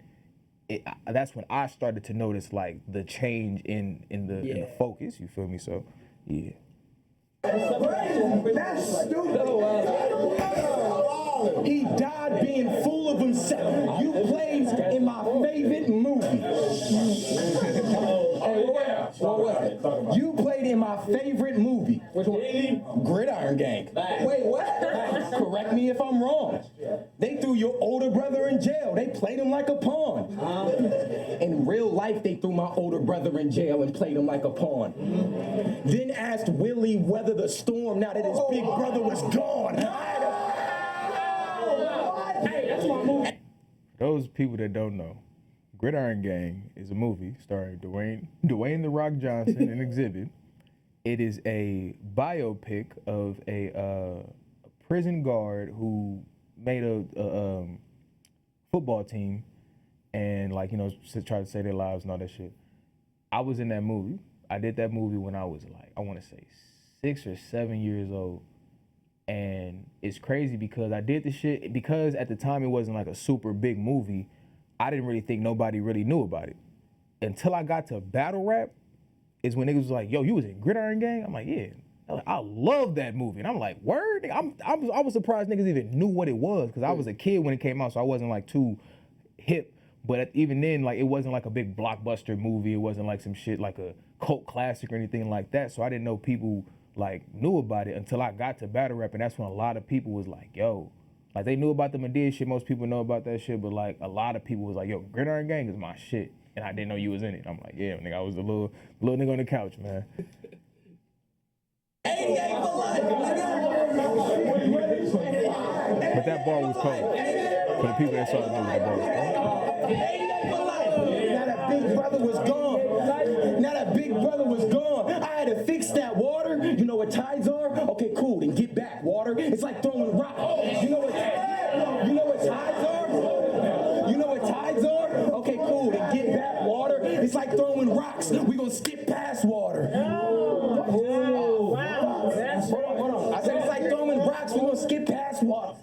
that's when I started to notice like the change in the focus. You feel me? So yeah. That's stupid. He died being full of himself. You played in my favorite movie. You played in my favorite movie. Which one? Gridiron Gang. Wait, what? Correct me if I'm wrong. They threw your older brother in jail. They played him like a pawn. In real life, they threw my older brother in jail and played him like a pawn. Then asked Willie weather the storm now that his big brother was gone. Hey, that's my movie. Those people that don't know, Gridiron Gang is a movie starring Dwayne The Rock Johnson and Exhibit. It is a biopic of a prison guard who made a football team and like, you know, try to save their lives and all that shit. I was in that movie. I did that movie when I was like, I want to say 6 or 7 years old. And it's crazy because I did the shit, because at the time it wasn't like a super big movie, I didn't really think nobody really knew about it. Until I got to battle rap, is when niggas was like, yo, you was in Gridiron Gang? I'm like, yeah. I love that movie. And I'm like, word? I was surprised niggas even knew what it was, because I was a kid when it came out, so I wasn't like too hip. But even then, like, it wasn't like a big blockbuster movie. It wasn't like some shit like a cult classic or anything like that. So I didn't know people like knew about it until I got to battle rap, and that's when a lot of people was like, yo, like they knew about the Madea shit. Most people know about that shit, but like a lot of people was like, yo, Gridiron Gang is my shit, and I didn't know you was in it. I'm like, yeah, nigga, I was the little nigga on the couch, man. 88 for life. But that bar was cold. For the people that saw the movie, that bar was cold. 88 for life. Now that big brother was gone. Now that big brother was gone. I had to fix that water. You know what tides are? Okay, cool. Then get back, water. It's like throwing rocks. You know what tides are? You know what tides are? Okay, cool. Then get back, water. It's like throwing rocks. We gonna skip past water. Hold on. I said it's like throwing rocks. We gonna skip past water.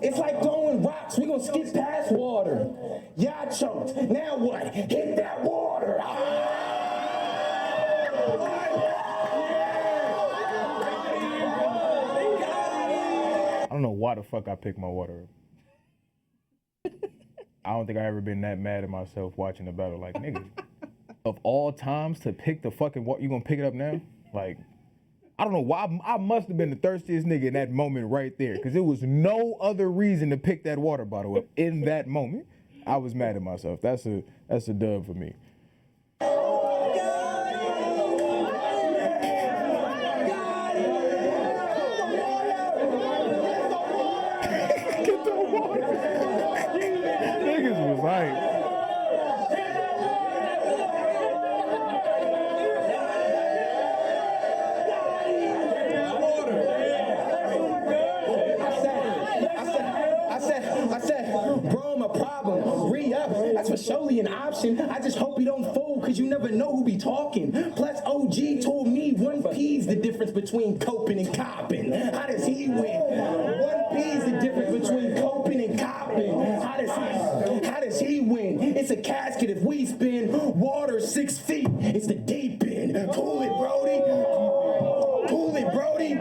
It's like throwing rocks. We gonna skip past water. Yeah, I choked. Now what? Hit that water. I don't know why the fuck I picked my water up. I don't think I ever been that mad at myself watching the battle. Like, nigga, of all times to pick the fucking water, you gonna pick it up now? Like, I don't know why. I must have been the thirstiest nigga in that moment right there, because there was no other reason to pick that water bottle up in that moment. I was mad at myself. That's a dub for me. Get the surely an option. I just hope he don't fold, cause you never know who be talking. Plus OG told me 1P's the difference between coping and copping. How does he win? 1P's the difference between coping and copping. How does he win? It's a casket if we spin. Water 6 feet. It's the deep end. Cool it, Brody. Cool it, Brody.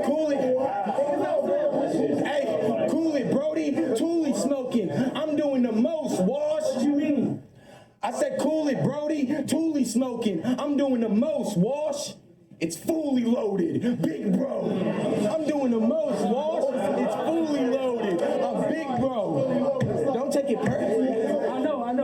Cool it. Hey, cool it, Brody. Thule smoking. I'm doing the most. Wash. What you mean? I said cool it, Brody. Thule smoking. I'm doing the most. Wash. It's fully loaded. Big bro. I'm doing the most. Wash. It's fully loaded. I'm big bro. Don't take it personal. I know. I'm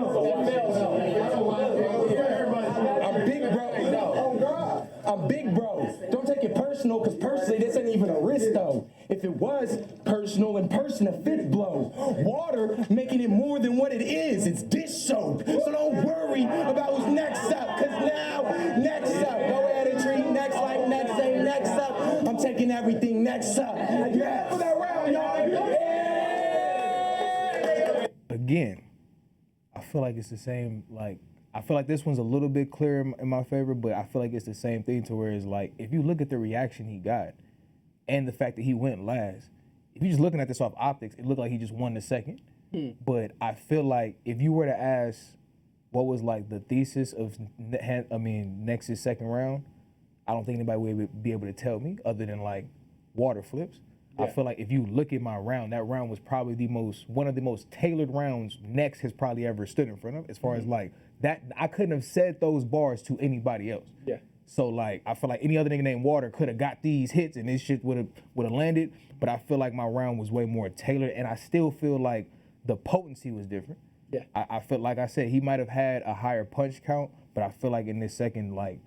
big bro. I'm big bro. Don't take it personal, because personally, this ain't even a risk though. If it was personal, in person, a fifth blow. Water making it more than what it is. It's dish soap. So don't worry about who's next up, because now, next up. Go ahead and treat next like next ain't next up. I'm taking everything next up. Yeah, for that round, y'all. Yeah. Again, I feel like it's the same, like, I feel like this one's a little bit clearer in my favor, but I feel like it's the same thing to where it's like, if you look at the reaction he got and the fact that he went last, if you're just looking at this off optics, it looked like he just won the second. But I feel like if you were to ask what was like the thesis of, Nex's second round, I don't think anybody would be able to tell me other than like water flips. Yeah. I feel like if you look at my round, that round was probably one of the most tailored rounds Nex has probably ever stood in front of, as far as like that. I couldn't have said those bars to anybody else. Yeah. So like, I feel like any other nigga named Water could have got these hits and this shit would have landed. But I feel like my round was way more tailored, and I still feel like the potency was different. Yeah. I feel like I said he might have had a higher punch count, but I feel like in this second, like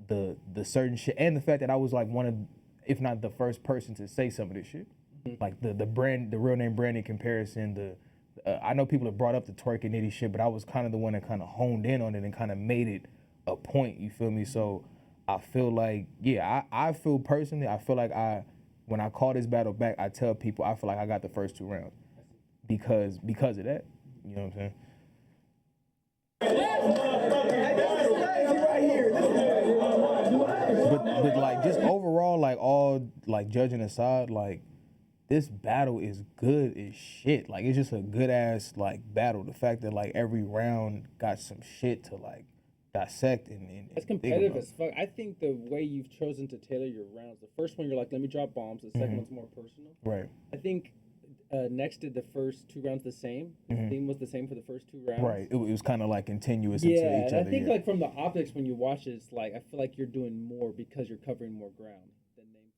the certain shit, and the fact that I was like one of, if not the first person to say some of this shit, like the real name branding comparison. I know people have brought up the twerk and nitty shit, but I was kind of the one that kind of honed in on it and kind of made it a point. You feel me? So I feel like, yeah, I feel personally, I feel like when I call this battle back, I tell people I feel like I got the first 2 rounds because of that. You know what I'm saying? But like, just overall, like, all like judging aside, like, this battle is good as shit. Like, it's just a good ass like battle. The fact that like every round got some shit to like dissect and it's competitive as fuck. I think the way you've chosen to tailor your rounds, the first one you're like, let me drop bombs. The second one's more personal. Right. I think Next did the first 2 rounds the same. The theme was the same for the first 2 rounds. Right. It was kind of like continuous into each other. I think like from the optics when you watch it, it's like I feel like you're doing more because you're covering more ground than name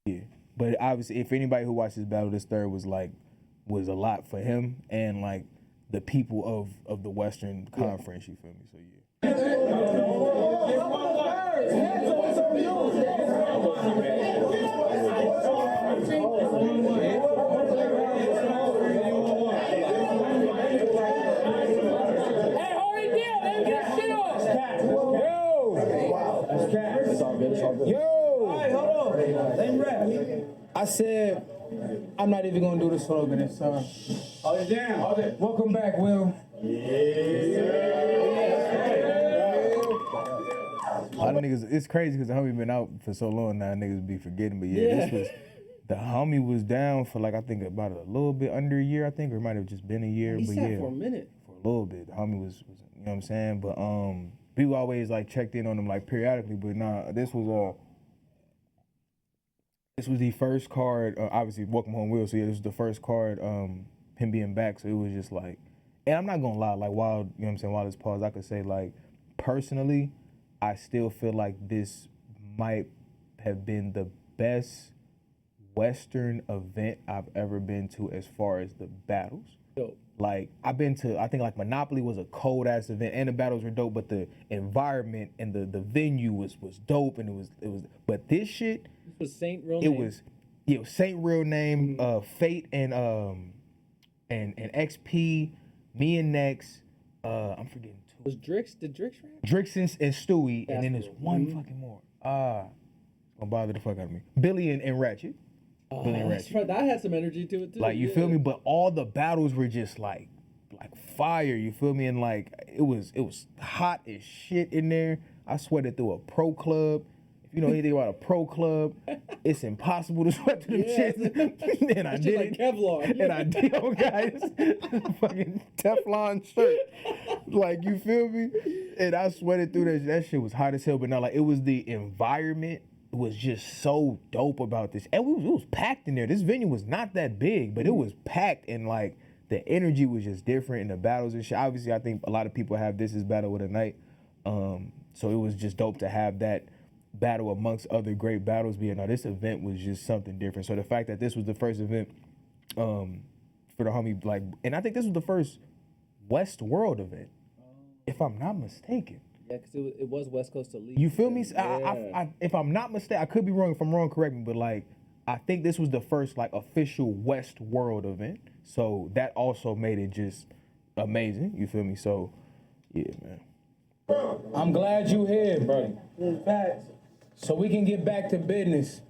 flipping. Yeah. But obviously, if anybody who watched this battle, this third was a lot for him and like the people of the Western Conference. You feel me? So yeah. I said, I'm not even gonna do the slogan this time. Hold it down. Hold it. Welcome back, Will. A lot of niggas, it's crazy because the homie been out for so long now, niggas be forgetting. But this was, the homie was down for like, I think about a little bit under a year, I think, or it might have just been a year. He but sat for a minute. For a little bit. The homie was, you know what I'm saying? But people always like checked in on him like periodically, but nah, this was the first card, obviously, Welcome Home Will, so yeah, this was the first card, him being back, so it was just like, and I'm not gonna lie, like, while, you know what I'm saying, while this pause, I could say, like, personally, I still feel like this might have been the best Western event I've ever been to as far as the battles. Dope. Like, I've been to, I think, like, Monopoly was a cold-ass event, and the battles were dope, but the environment and the venue was dope, and it was, but this shit, was Saint real name? It was Saint real name, Fate and XP, me and Nex, I'm forgetting 2. Was Drix? Did Drix rap? Drix and Stewie, and then there's one fucking more. It's gonna bother the fuck out of me. Billy and Ratchet. Billy and Ratchet. That had some energy to it too. Like, you feel me? But all the battles were just like like fire, you feel me? And like it was hot as shit in there. I sweated through a pro club. If you know anything about a pro club, it's impossible to sweat through them shits. And I did like it. Kevlar. And I did, oh guys, fucking Teflon shirt. Like, you feel me? And I sweated through that. That shit was hot as hell. But now, like, it was the environment was just so dope about this. And it was packed in there. This venue was not that big, but it was packed, and like the energy was just different in the battles and shit. Obviously, I think a lot of people have this as battle of the night. So it was just dope to have that battle amongst other great battles. But now this event was just something different. So the fact that this was the first event for the homie, like, and I think this was the first West World event, if I'm not mistaken. Yeah, because it was West Coast Elite. You feel me? Yeah. I, if I'm not mistaken, I could be wrong. If I'm wrong, correct me. But like, I think this was the first like official West World event. So that also made it just amazing. You feel me? So yeah, man. I'm glad you here, brother. So we can get back to business.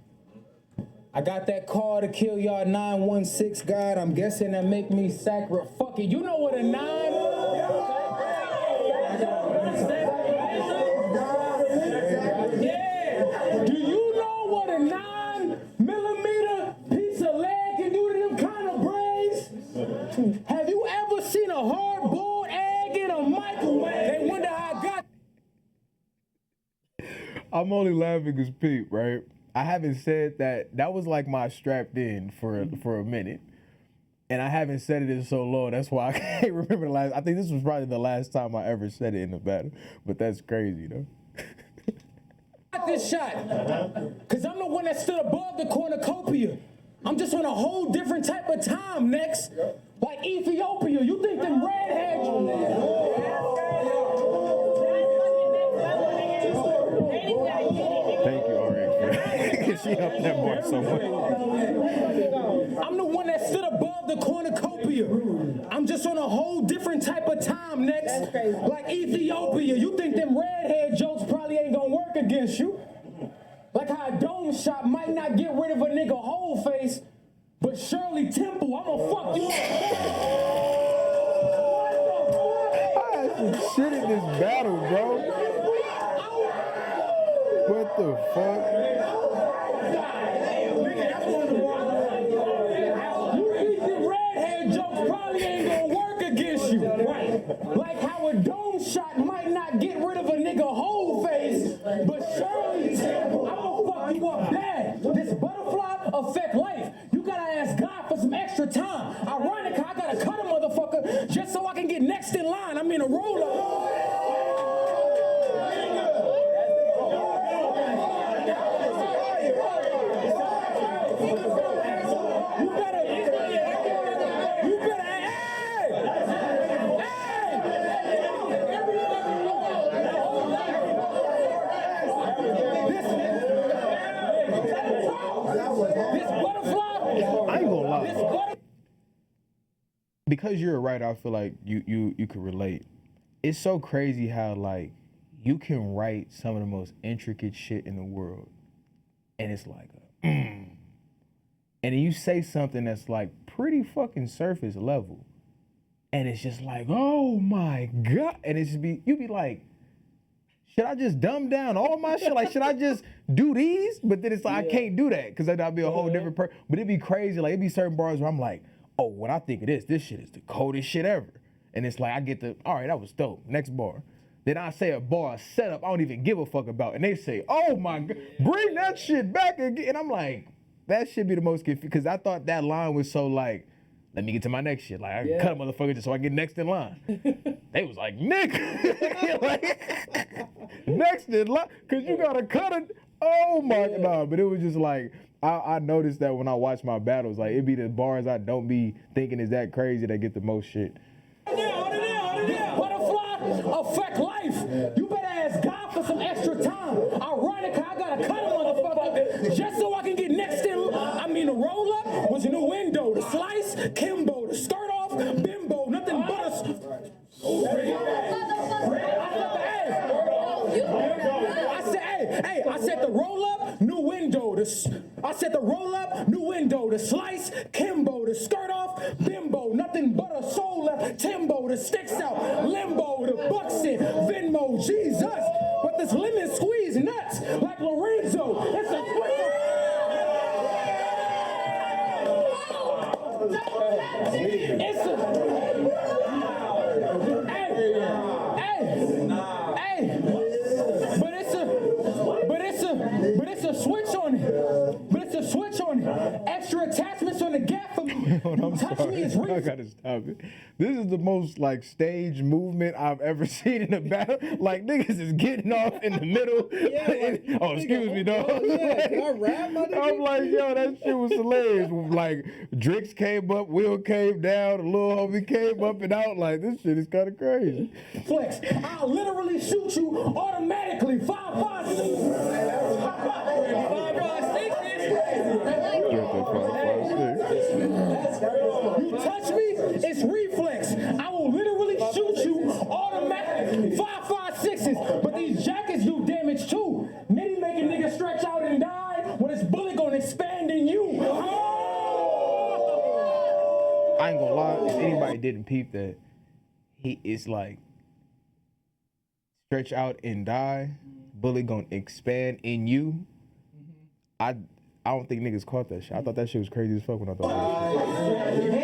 I got that call to kill y'all 916 God. I'm guessing that make me sacrifice. Fuck it. You know what a 9? Yeah. Do you know what a 9mm piece of lead can do to them kind of braids? Have you ever seen a hard-boiled egg in a microwave? They wonder how I got. I'm only laughing because Pete, right? I haven't said that. That was like my strapped in for a minute. And I haven't said it in so long. That's why I can't remember the last. I think this was probably the last time I ever said it in the battle. But that's crazy, though. Got this shot. Because I'm the one that stood above the cornucopia. I'm just on a whole different type of time next. Like Ethiopia. You think them redheads. Thank you, Ari. She helped that boy so much. I'm the one that stood above the cornucopia. I'm just on a whole different type of time next. Like Ethiopia. You think them redhead jokes probably ain't gonna work against you. Like how a dome shot might not get rid of a nigga whole face, but Shirley Temple, I'm gonna fuck you up. I had some shit in this battle, bro. What the fuck? You think the redhead jokes probably ain't gonna work against you. Right. Like how a dome shot might not get rid of a nigga whole face, but Shirley Temple, I'm gonna fuck you up bad. This butterfly affect life. You gotta ask God for some extra time. Ironic, I gotta cut a motherfucker just so I can get next in line. I'm in a roll-up. Because you're a writer, I feel like you could relate. It's so crazy how like you can write some of the most intricate shit in the world, and it's like, and then you say something that's like pretty fucking surface level, and it's just like, oh my god, and it's just you be like, should I just dumb down all my shit? Like, should I just do these? But then it's like, I can't do that because then I'll be a whole different person. But it'd be crazy. Like, it'd be certain bars where I'm like, oh, when I think of this shit is the coldest shit ever. And it's like, I get all right, that was dope. Next bar. Then I say a bar, a setup I don't even give a fuck about. And they say, oh my God, bring that shit back again. And I'm like, that should be the most confusing. Because I thought that line was so like, let me get to my next shit. Like, I can cut a motherfucker just so I get next in line. They was like, Nick, like, next in line, because you got to cut it. Oh my God. But it was just like, I noticed that when I watch my battles, like, it be the bars I don't be thinking is that crazy that get the most shit. This butterfly affect life. You better ask God for some extra time. Ironic, I gotta cut a motherfucker just so I can get next in. I mean, the roll up was a new window. The slice, Kimbo. The skirt off, Bimbo. Nothing but a. I said the roll up, new window. I said the roll up, new window. The slice, Kimbo. The skirt off, Bimbo. Nothing but a soul left, Timbo. Enzo. It's a switch. It's a. Hey. But it's a switch on it. But it's a switch on it. Extra attachments on the gap for me. I'm Touch sorry. me is I real. gotta stop it. This is the most like stage movement I've ever seen in a battle. Like niggas is getting off in the middle. Oh, excuse me, dog. Can I rap, my nigga? I'm like, yo, that shit was hilarious. Like Drix came up, Will came down, the little homie came up and out. Like this shit is kind of crazy. Flex, I'll literally shoot you automatically. 5-5. You touch me, it's reflex. I will literally shoot you automatically. 5-5-6s. But these jackets do damage too. Nitty make a nigga stretch out and die when his bullet gonna expand in you. I ain't gonna lie, if anybody didn't peep that, he is like stretch out and die, bullet gonna expand in you. I don't think niggas caught that shit. I thought that shit was crazy as fuck when I thought that shit.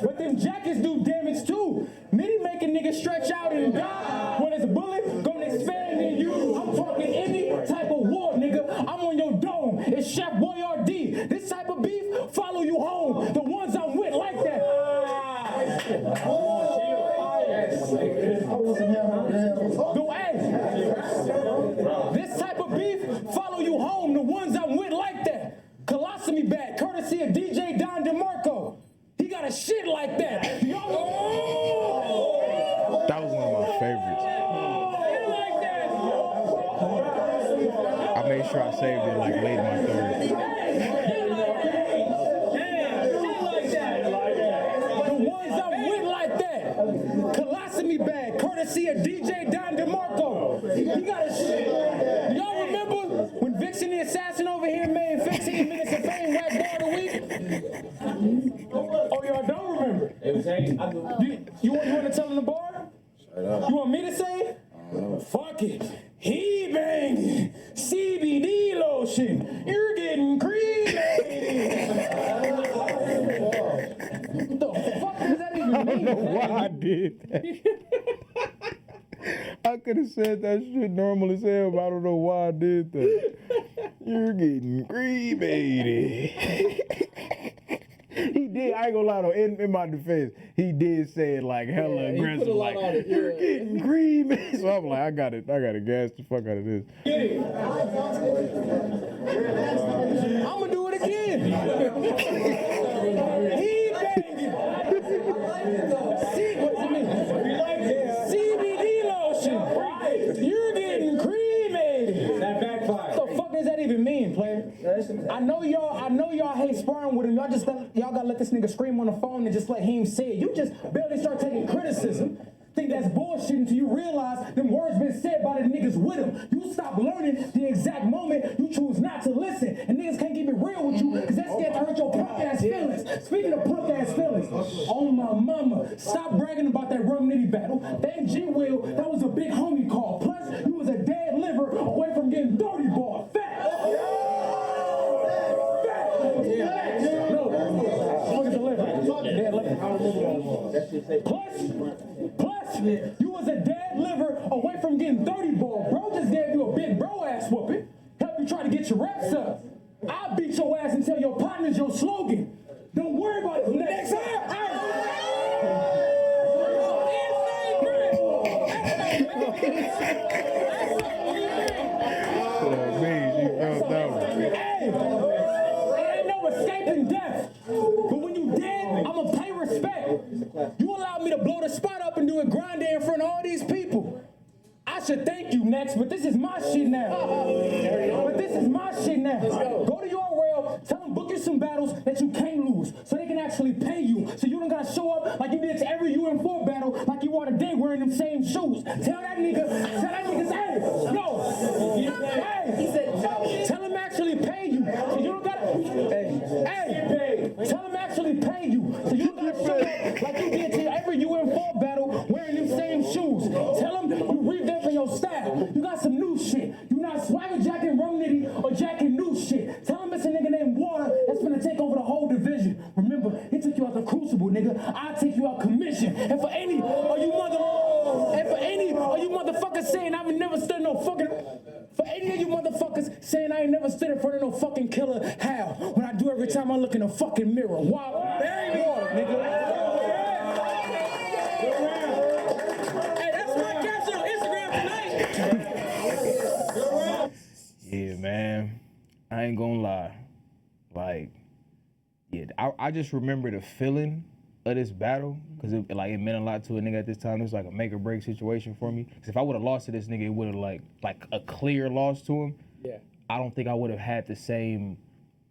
But them jackets do damage too. Nitty make a nigga stretch out and die when his bullet gonna expand in you. I'm talking any type of war, nigga. I'm on your dome. It's Chef Boyardee. This type of beef follow you home. The ones I'm with like that. This type of beef follow you home. The ones I'm with like that. Colostomy bag, courtesy of DJ Don DeMarco. He got a shit like that. That was one of my favorites. I made sure I saved it like late in my third. The ones I'm with like that. Colostomy bag, courtesy of DJ Don DeMarco. He got a shit. Y'all remember when Vixen the Assassin over here made 15 minutes of fame whack bar of the week? Oh, y'all don't remember? You want to tell him the bar? You want me to say it? Fuck it. He banged CBD lotion. You're getting cremated. What the fuck does that even mean? I don't know why I did that. I could have said that shit normal as hell, but I don't know why I did that. You're getting cremated. He did, I ain't gonna lie though, in my defense, he did say it like hella aggressive, like, you're getting cremated. So I'm like, I gotta gas the fuck out of this. I'ma do it again. He banging. See, what's it mean? CBD lotion. You're getting cremated. That backfire. What the fuck does that even mean, player? I know y'all hate sparring with him. Y'all gotta let this nigga scream on the phone and just let him say it. You just barely start taking criticism. Think that's bullshit until you realize them words been said by the niggas with him. You stop learning the exact moment you choose not to listen. And niggas can't keep it real with you because that's scared to hurt your punk ass feelings. Speaking of punk ass feelings, oh my mama, stop bragging about that Rum Nitty battle. Thank G Will, that was a big homie call. Plus, you was a dead liver away from getting dirty ball. Fat. Plus, you was a dead liver away from getting 30 ball. Bro just gave you a big bro ass whooping. Help you try to get your reps up. I'll beat your ass and tell your partners your slogan. Don't worry about it. Next ain't no escaping death. But when you dead, I'ma pay respect. You allowed me to blow the spot up and do it grande in front of all these people. I should thank you next, but this is my shit now. Go to your rail, tell them book you some battles that you can't lose, so they can actually pay you. So you don't gotta show up like you did to every UN4 battle, like you are today. day wearing them same shoes. Tell that nigga, hey, yo, hey, he said, tell him actually pay you. So you don't gotta, hey, tell him actually pay you. So you don't gotta show up like you did to every UN4 battle wearing them same shoes. Tell him you revamping your style. You got some new shit. You not swagger jacking Rum Nitty or jacking new shit. Tell him it's a nigga named Water that's gonna take over the whole division. Remember, he took you out the crucible, nigga. I'll take you out commission. And for any of you motherfuckers saying I ain't never stood no fucking, for any of you motherfuckers saying I ain't never stood in front of no fucking killer, how? When I do every time I look in a fucking mirror. Why? Bury Water, nigga. Hey, that's my caption on Instagram tonight. Yeah, man. I ain't gonna lie. Like, yeah, I just remember the feeling of this battle because it meant a lot to a nigga at this time. It was like a make or break situation for me. Because if I would have lost to this nigga, it would have like a clear loss to him. Yeah. I don't think I would have had the same,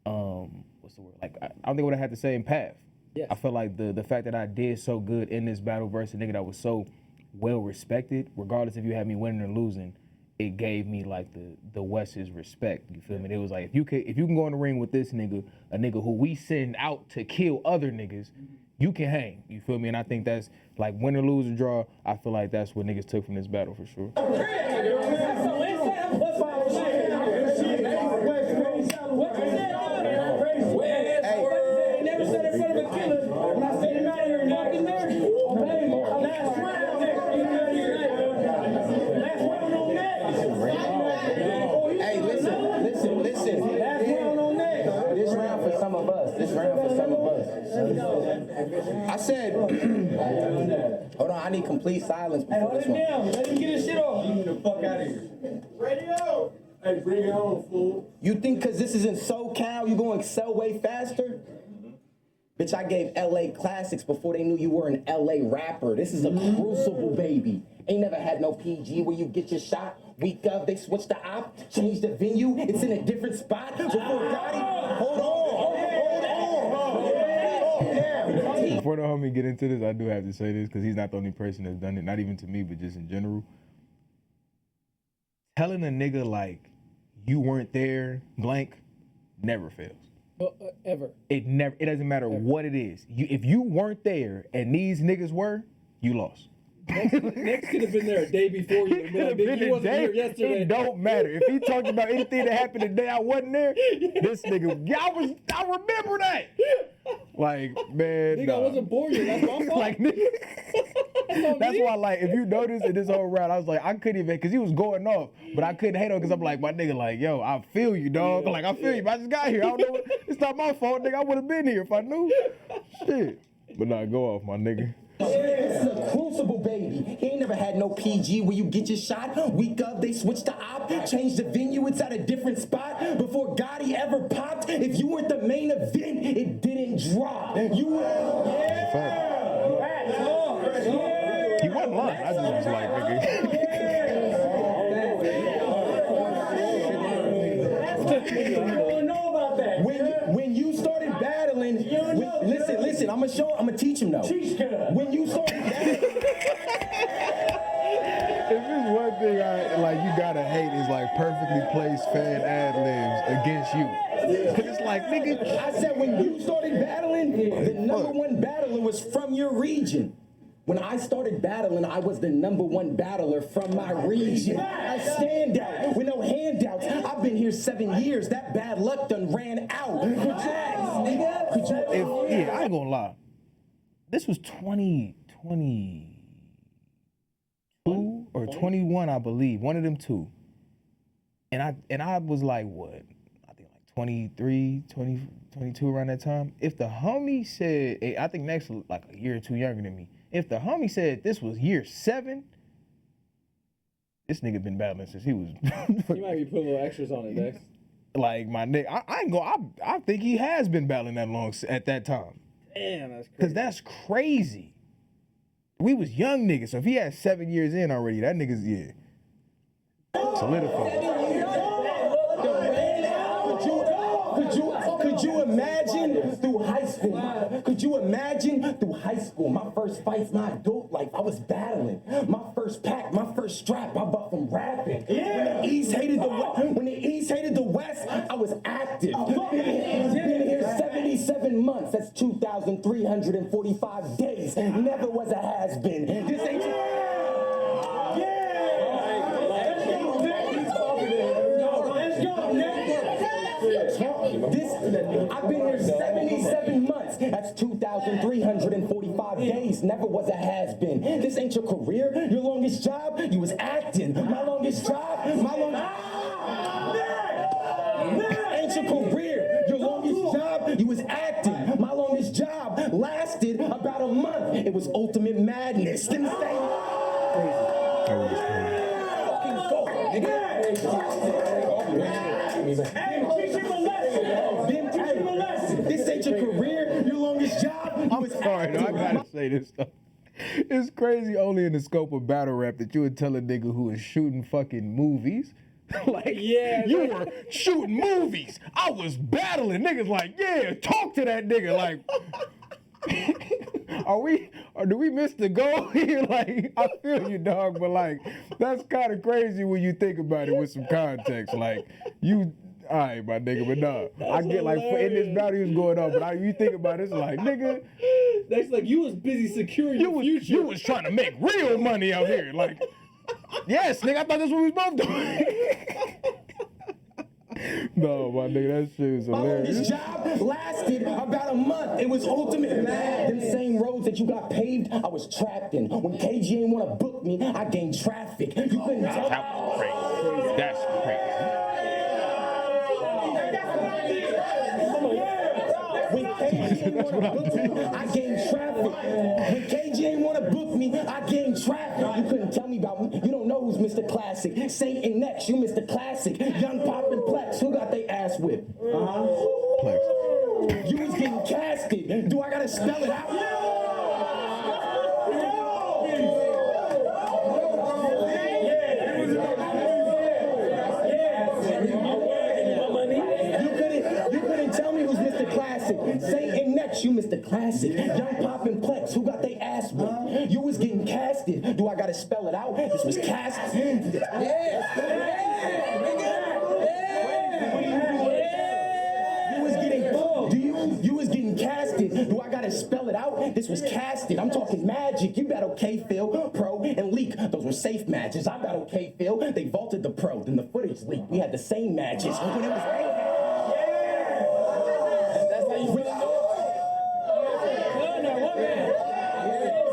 what's the word? Like, I don't think I would have had the same path. Yeah. I felt like the fact that I did so good in this battle versus a nigga that was so well respected, regardless if you had me winning or losing, it gave me like the West's respect. You feel me? It was like if you can go in the ring with this nigga, a nigga who we send out to kill other niggas, you can hang. You feel me? And I think that's like win or lose or draw. I feel like that's what niggas took from this battle for sure. I said, hold on, I need complete silence before this one. Let him get his shit off. Get the fuck out of here. Radio! Hey, bring it home, fool. You think because this is in SoCal, you gonna excel way faster? Bitch, I gave LA classics before they knew you were an LA rapper. This is a crucible, baby. Ain't never had no PG where you get your shot. Week of, they switch the op, change the venue. It's in a different spot. Before Gotti, hold on. Before the homie get into this, I do have to say this because he's not the only person that's done it, not even to me, but just in general. Telling a nigga like you weren't there, blank, never fails. Ever. It doesn't matter ever. What it is. If you weren't there and these niggas were, you lost. Next could have been there a day before you. He could have been you wasn't here yesterday. It don't matter. If he talked about anything that happened the day I wasn't there, this nigga, I remember that. Like, man, nigga, I wasn't born yet. That's my fault. Like, nigga, that's why, like, if you notice in this whole round, I was like, I couldn't even, because he was going off, but I couldn't hate on because I'm like, my nigga, like, yo, I feel you, dog. Yeah, like, I feel you, but I just got here. I don't know. It's not my fault, nigga. I would have been here if I knew. Shit. But nah, go off, my nigga. This is a crucible, baby. He ain't never had no PG where you get your shot. Week of, they switch the op, change the venue. It's at a different spot. Before Gotti ever popped, if you weren't the main event, it didn't drop. You were. He wasn't lying. I just was like, nigga. You don't know about that. When you started battling, listen, I'm gonna teach him though. When you started battling. If there's one thing you gotta hate is like perfectly placed fan ad-libs against you. Cause it's like, nigga. I said when you started battling, the number one battler was from your region. When I started battling, I was the #1 battler from my region. I stand out with no handouts. I've been here 7 years. That bad luck done ran out. Yeah, I ain't gonna lie. This was 2022 or 21, I believe. One of them two. And I was like, what? I think like 23, 20, 22 around that time. If the homie said, I think next like a year or two younger than me. If the homie said this was year 7, this nigga been battling since he was. You might be putting little extras on it, Dex. Like my nigga, I ain't gonna. I think he has been battling that long at that time. Damn, that's crazy. Cause that's crazy. We was young niggas, so if he had 7 years in already, that nigga's solidified. Could you imagine through high school. Could you imagine through high school? My first fights, my adult life, I was battling. My first pack, my first strap, I bought from rapping. When the East hated the West, I was active. Been here 77 months. That's 2,345 days. Never was a has-been. This ain't. I've been here 77 months. That's 2,345 days. Never was a has-been. This ain't your career. Your longest job, you was acting. My longest job, ain't your career. Your longest job, you was acting. My longest job lasted about a month. It was ultimate madness. Them same. This ain't your career, your longest job. I'm sorry, though, I gotta say this stuff. It's crazy only in the scope of battle rap that you would tell a nigga who is shooting fucking movies. Like, yeah, you were shooting movies. I was battling. Niggas like, yeah, talk to that nigga. Like, do we miss the goal here? Like, I feel you, dog, but like, that's kind of crazy when you think about it with some context. Like, all right, my nigga, but no, I get like in this battle he was going on, but you think about it, it's like, nigga, that's like you was busy securing your future. You was trying to make real money out here, like, yes, nigga, I thought that's what we was both doing. No, my nigga, that shit is hilarious. This job lasted about a month. It was ultimate mad. Them same roads that you got paved, I was trapped in. When KG ain't want to book me, I gained traffic. You couldn't tell. That's crazy. That's crazy. When KG ain't want to book me, I gained traffic. When KG ain't want to book me, I gained traffic. You couldn't tell me about me. You don't know who's Mr. Classic. Saint and Next, you Mr. Classic. Young Pop and Plex, who got they ass whipped? Plex. You was getting casted. Do I gotta spell it out? You couldn't tell me who's Mr. Classic. Saint and Next, you Mr. Classic. Young Pop and Plex, who got they ass whipped? You was getting casted. Do I gotta spell it out? This was cast. You was getting casted. Do I gotta spell it out? This was casted. I'm talking magic. You battled K-Phil, Pro, and Leak. Those were safe matches. I battled K-Phil. They vaulted the Pro. Then the footage leaked. We had the same matches. When it was that's how you really know.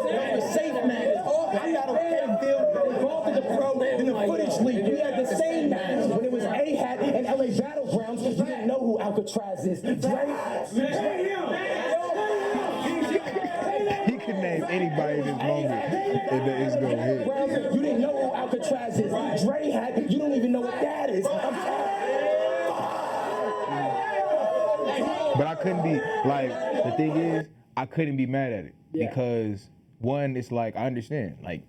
Those were safe matches. I battled K-Phil. They vaulted the Pro. Then the footage leaked. We had the same match. When it was A-Hat and LA Battlegrounds, you didn't know who Alcatraz is. He can name anybody this moment and it's gonna hit. You didn't know who Alcatraz is. Dre had, you don't even know what that is. But I couldn't be, like, the thing is, I couldn't be mad at it. Because, one, it's like, I understand. Like,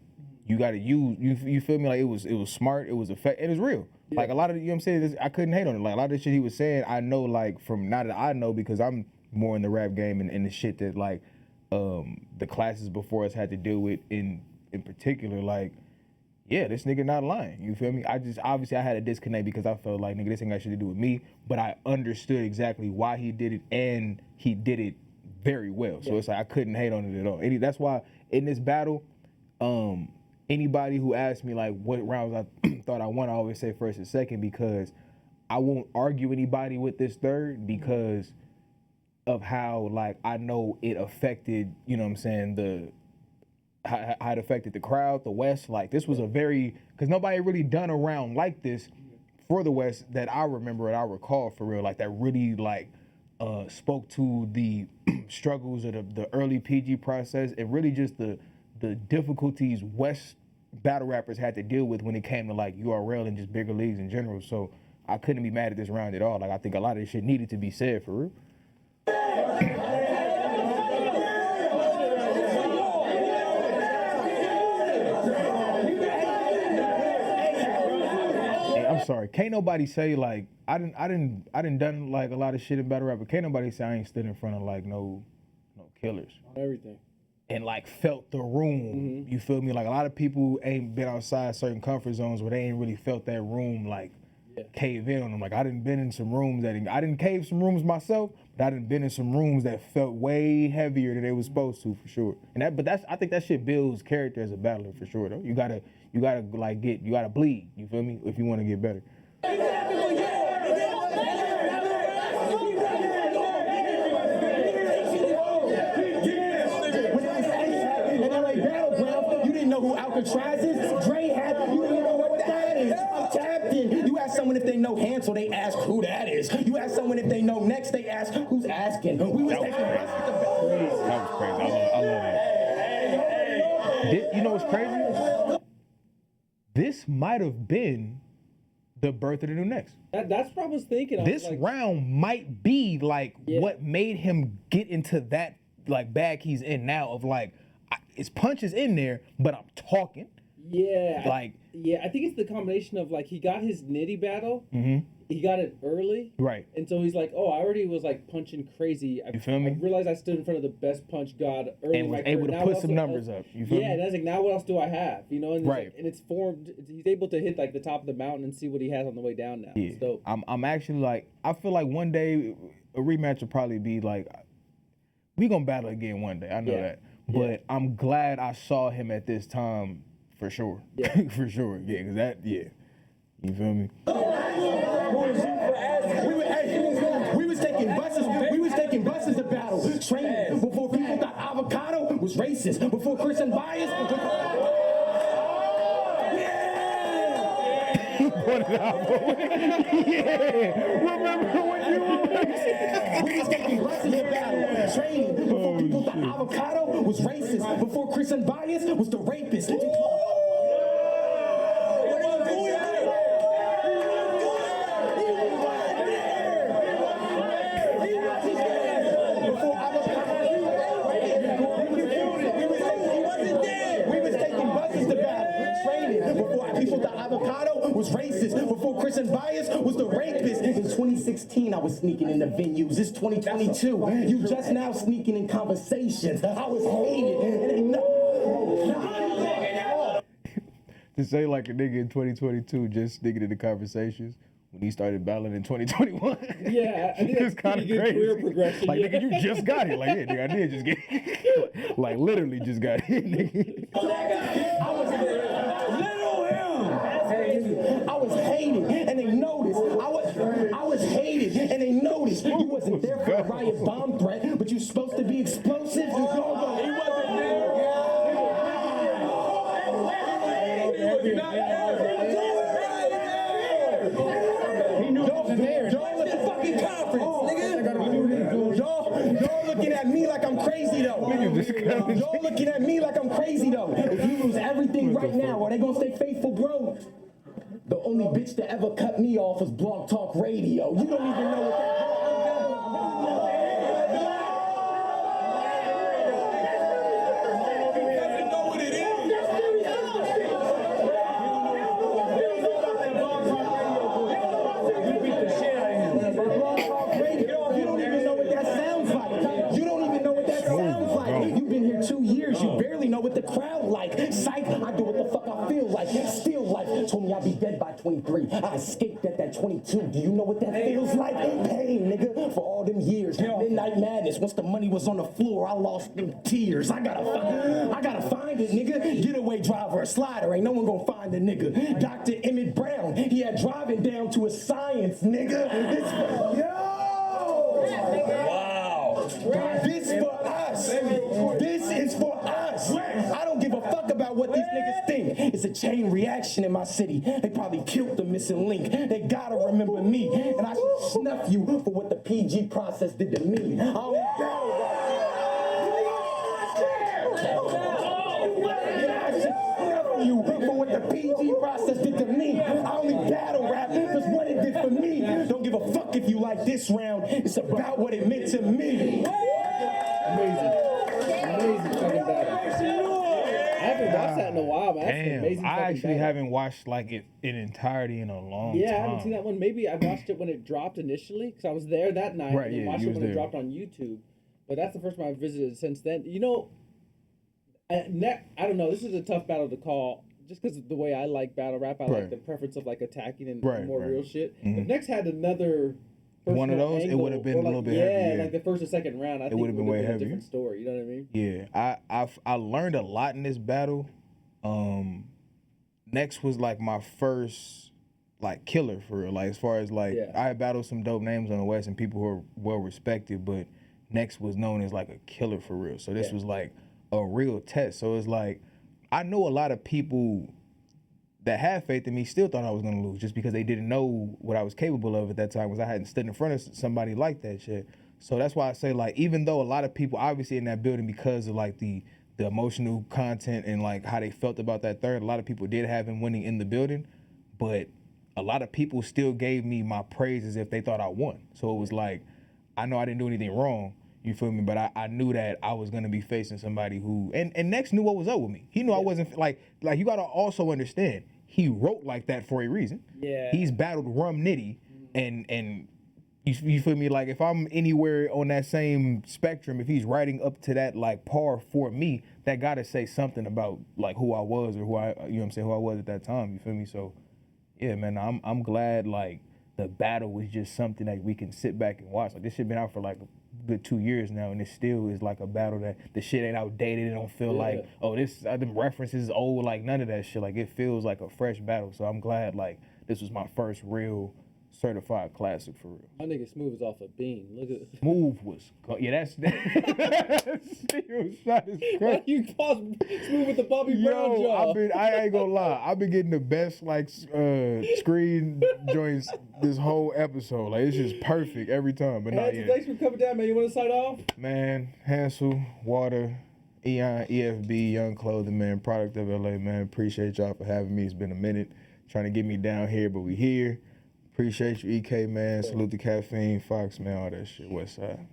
you gotta use, you feel me? Like, it was smart, it was effective, it was real. Yeah. Like, a lot of, you know what I'm saying? I couldn't hate on it. Like, a lot of the shit he was saying, I know, like, from, not that I know, because I'm more in the rap game and the shit that, like, the classes before us had to deal with in particular, like, yeah, this nigga not lying. You feel me? Obviously I had a disconnect because I felt like, nigga, this ain't got shit to do with me, but I understood exactly why he did it, and he did it very well. So it's like, I couldn't hate on it at all. That's why in this battle, anybody who asked me like what rounds I thought I won, I always say first and second, because I won't argue anybody with this third because of how, like, I know it affected, you know what I'm saying, how it affected the crowd, the West. Like, this was a very, because nobody really done a round like this for the West that I remember and I recall for real, like, that really, like, spoke to the struggles of the early PG process and really just the difficulties West battle rappers had to deal with when it came to, like, URL and just bigger leagues in general. So I couldn't be mad at this round at all. Like, I think a lot of this shit needed to be said for real. sorry. Can't nobody say like I didn't done like a lot of shit in battle rap, but can't nobody say I ain't stood in front of like no killers. Everything. And like felt the room. You feel me? Like a lot of people ain't been outside certain comfort zones where they ain't really felt that room like cave in on them. Like I done been in some rooms I didn't cave some rooms myself, but I done been in some rooms that felt way heavier than they was supposed to for sure. And I think that shit builds character as a battler for sure though. You gotta bleed, you feel me? If you wanna get better. Who Alcatraz is? Dre had, you didn't know what that is. I'm tapped in. You ask someone if they know Hansel, they ask who that is. You ask someone if they know Next, they ask who's asking. We was taking bus with the bell. That was crazy. I love that. You know what's crazy? This might have been the birth of the new Next. That's what I was thinking. This round might be like what made him get into that like bag he's in now of like, his punch is in there, but I'm talking. Yeah. Like. I think it's the combination of like he got his nitty battle. He got it early. Right. And so he's like, oh, I already was like punching crazy. You feel me? I realized I stood in front of the best punch god early. And was able to put some numbers up. You feel me? Yeah, and I was like, now what else do I have? You know, and right. Like, and it's formed. He's able to hit like the top of the mountain and see what he has on the way down now. Yeah. So I'm actually like, I feel like one day a rematch will probably be like, we gonna battle again one day. I know that. But I'm glad I saw him at this time for sure. Yeah. For sure. Yeah, because that, you feel me? We was taking buses to battle. Training before people thought avocado was racist. Before Chris and Bias. Remember when you were we was taking buses to battle. Training before people thought avocado was racist. Before Chris and Bias was the rapist. Was racist before Chris and Bias was the rapist. In 2016, I was sneaking in the venues. It's 2022. You just now sneaking in conversations. I was hated. It ain't to say like a nigga in 2022 just sneaking in the conversations when he started battling in 2021. Yeah, I think that's kind of crazy. Career progression. Like nigga, you just got it. Like yeah, nigga, I did just get it. Like literally just got it, nigga. I was hated, and they noticed. I was hated, and they noticed. You wasn't there for a riot bomb threat, but you supposed to be explosive. He wasn't there. Y'all at the fucking conference, nigga. Y'all looking at me like I'm crazy though. Y'all looking at me like I'm crazy though. If you lose everything right now, are they gonna stay faithful, bro? The only bitch that ever cut me off was Blog Talk Radio. You don't even know what that You've been here 2 years. You barely know what the crowd like. Psych, I do what the fuck I feel like. Still life told me I'd be dead by 23. I escaped at that 22. Do you know what that feels like? Pain, nigga. For all them years. Midnight madness. Once the money was on the floor, I lost them tears. I gotta find it, nigga. Getaway driver, a slider. Ain't no one gonna find the nigga. Dr. Emmett Brown. He had driving down to a science, nigga. Wow. This for us. This is for us. I don't give a fuck about what these niggas think. It's a chain reaction in my city. They probably killed the missing link. They gotta remember me. And I should snuff you for what the PG process did to me. I should snuff you for what the PG process did to me. I only battle rap because what it did for me. Don't give a fuck if you like this round. It's about what it meant to me. Amazing fucking battle. I haven't watched that in a while, man. That's amazing. amazing. I fucking actually battle. haven't watched like it in entirety in a long time. Yeah, I haven't seen that one. Maybe I watched it when it dropped initially because I was there that night. Right, And then yeah, watched you it was when it there. dropped on YouTube. But that's the first time I've visited since then. You know, I don't know. This is a tough battle to call. Just because of the way I like battle rap, I Right. like the preference of like attacking and Right, more right. real shit. Mhm. If Next had another One of personal those, it angle, would've been or a little like, bit yeah, heavier, yeah. like the first or second round, I think would've it been would way have been a heavier. different story. You know what I mean? Yeah, I learned a lot in this battle. Next was like my first like killer for real. Like as far as like Yeah. I had battled some dope names on the West and people who are well respected, but Next was known as like a killer for real. So this Yeah. was like a real test. So it's like I know a lot of people that had faith in me still thought I was gonna lose just because they didn't know what I was capable of at that time because I hadn't stood in front of somebody like that shit. So that's why I say like even though a lot of people obviously in that building because of like the emotional content and like how they felt about that third, a lot of people did have him winning in the building, but a lot of people still gave me my praise as if they thought I won. So it was like I know I didn't do anything wrong. You feel me? But I knew that I was gonna be facing somebody who and Next knew what was up with me. He knew I wasn't like you gotta also understand. He wrote like that for a reason. Yeah. He's battled Rum Nitty and you feel me? Like if I'm anywhere on that same spectrum, if he's writing up to that like par for me, that gotta say something about like who I was or who I you know what I'm saying, who I was at that time. You feel me? So yeah, man, I'm glad like the battle was just something that we can sit back and watch. Like this shit been out for like a good 2 years now, and it still is like a battle that the shit ain't outdated. It don't feel like this them references old. Like none of that shit. Like it feels like a fresh battle. So I'm glad like this was my first real certified classic for real. My nigga Smooth is off a beam. Look at Smooth was that's still shot is Why crazy. you pause Smooth with the Bobby Brown jaw. I ain't gonna lie. I've been getting the best like screen joints this whole episode. Like it's just perfect every time. But not Hansel, yet. thanks for coming down, man. You want to sign off? Man, Hansel, Water, Eon, EFB, Young Clothing, man, product of LA, man. Appreciate y'all for having me. It's been a minute trying to get me down here, but we here. Appreciate you, EK, man. Salute the Caffeine, Fox, man, all that shit. West Side.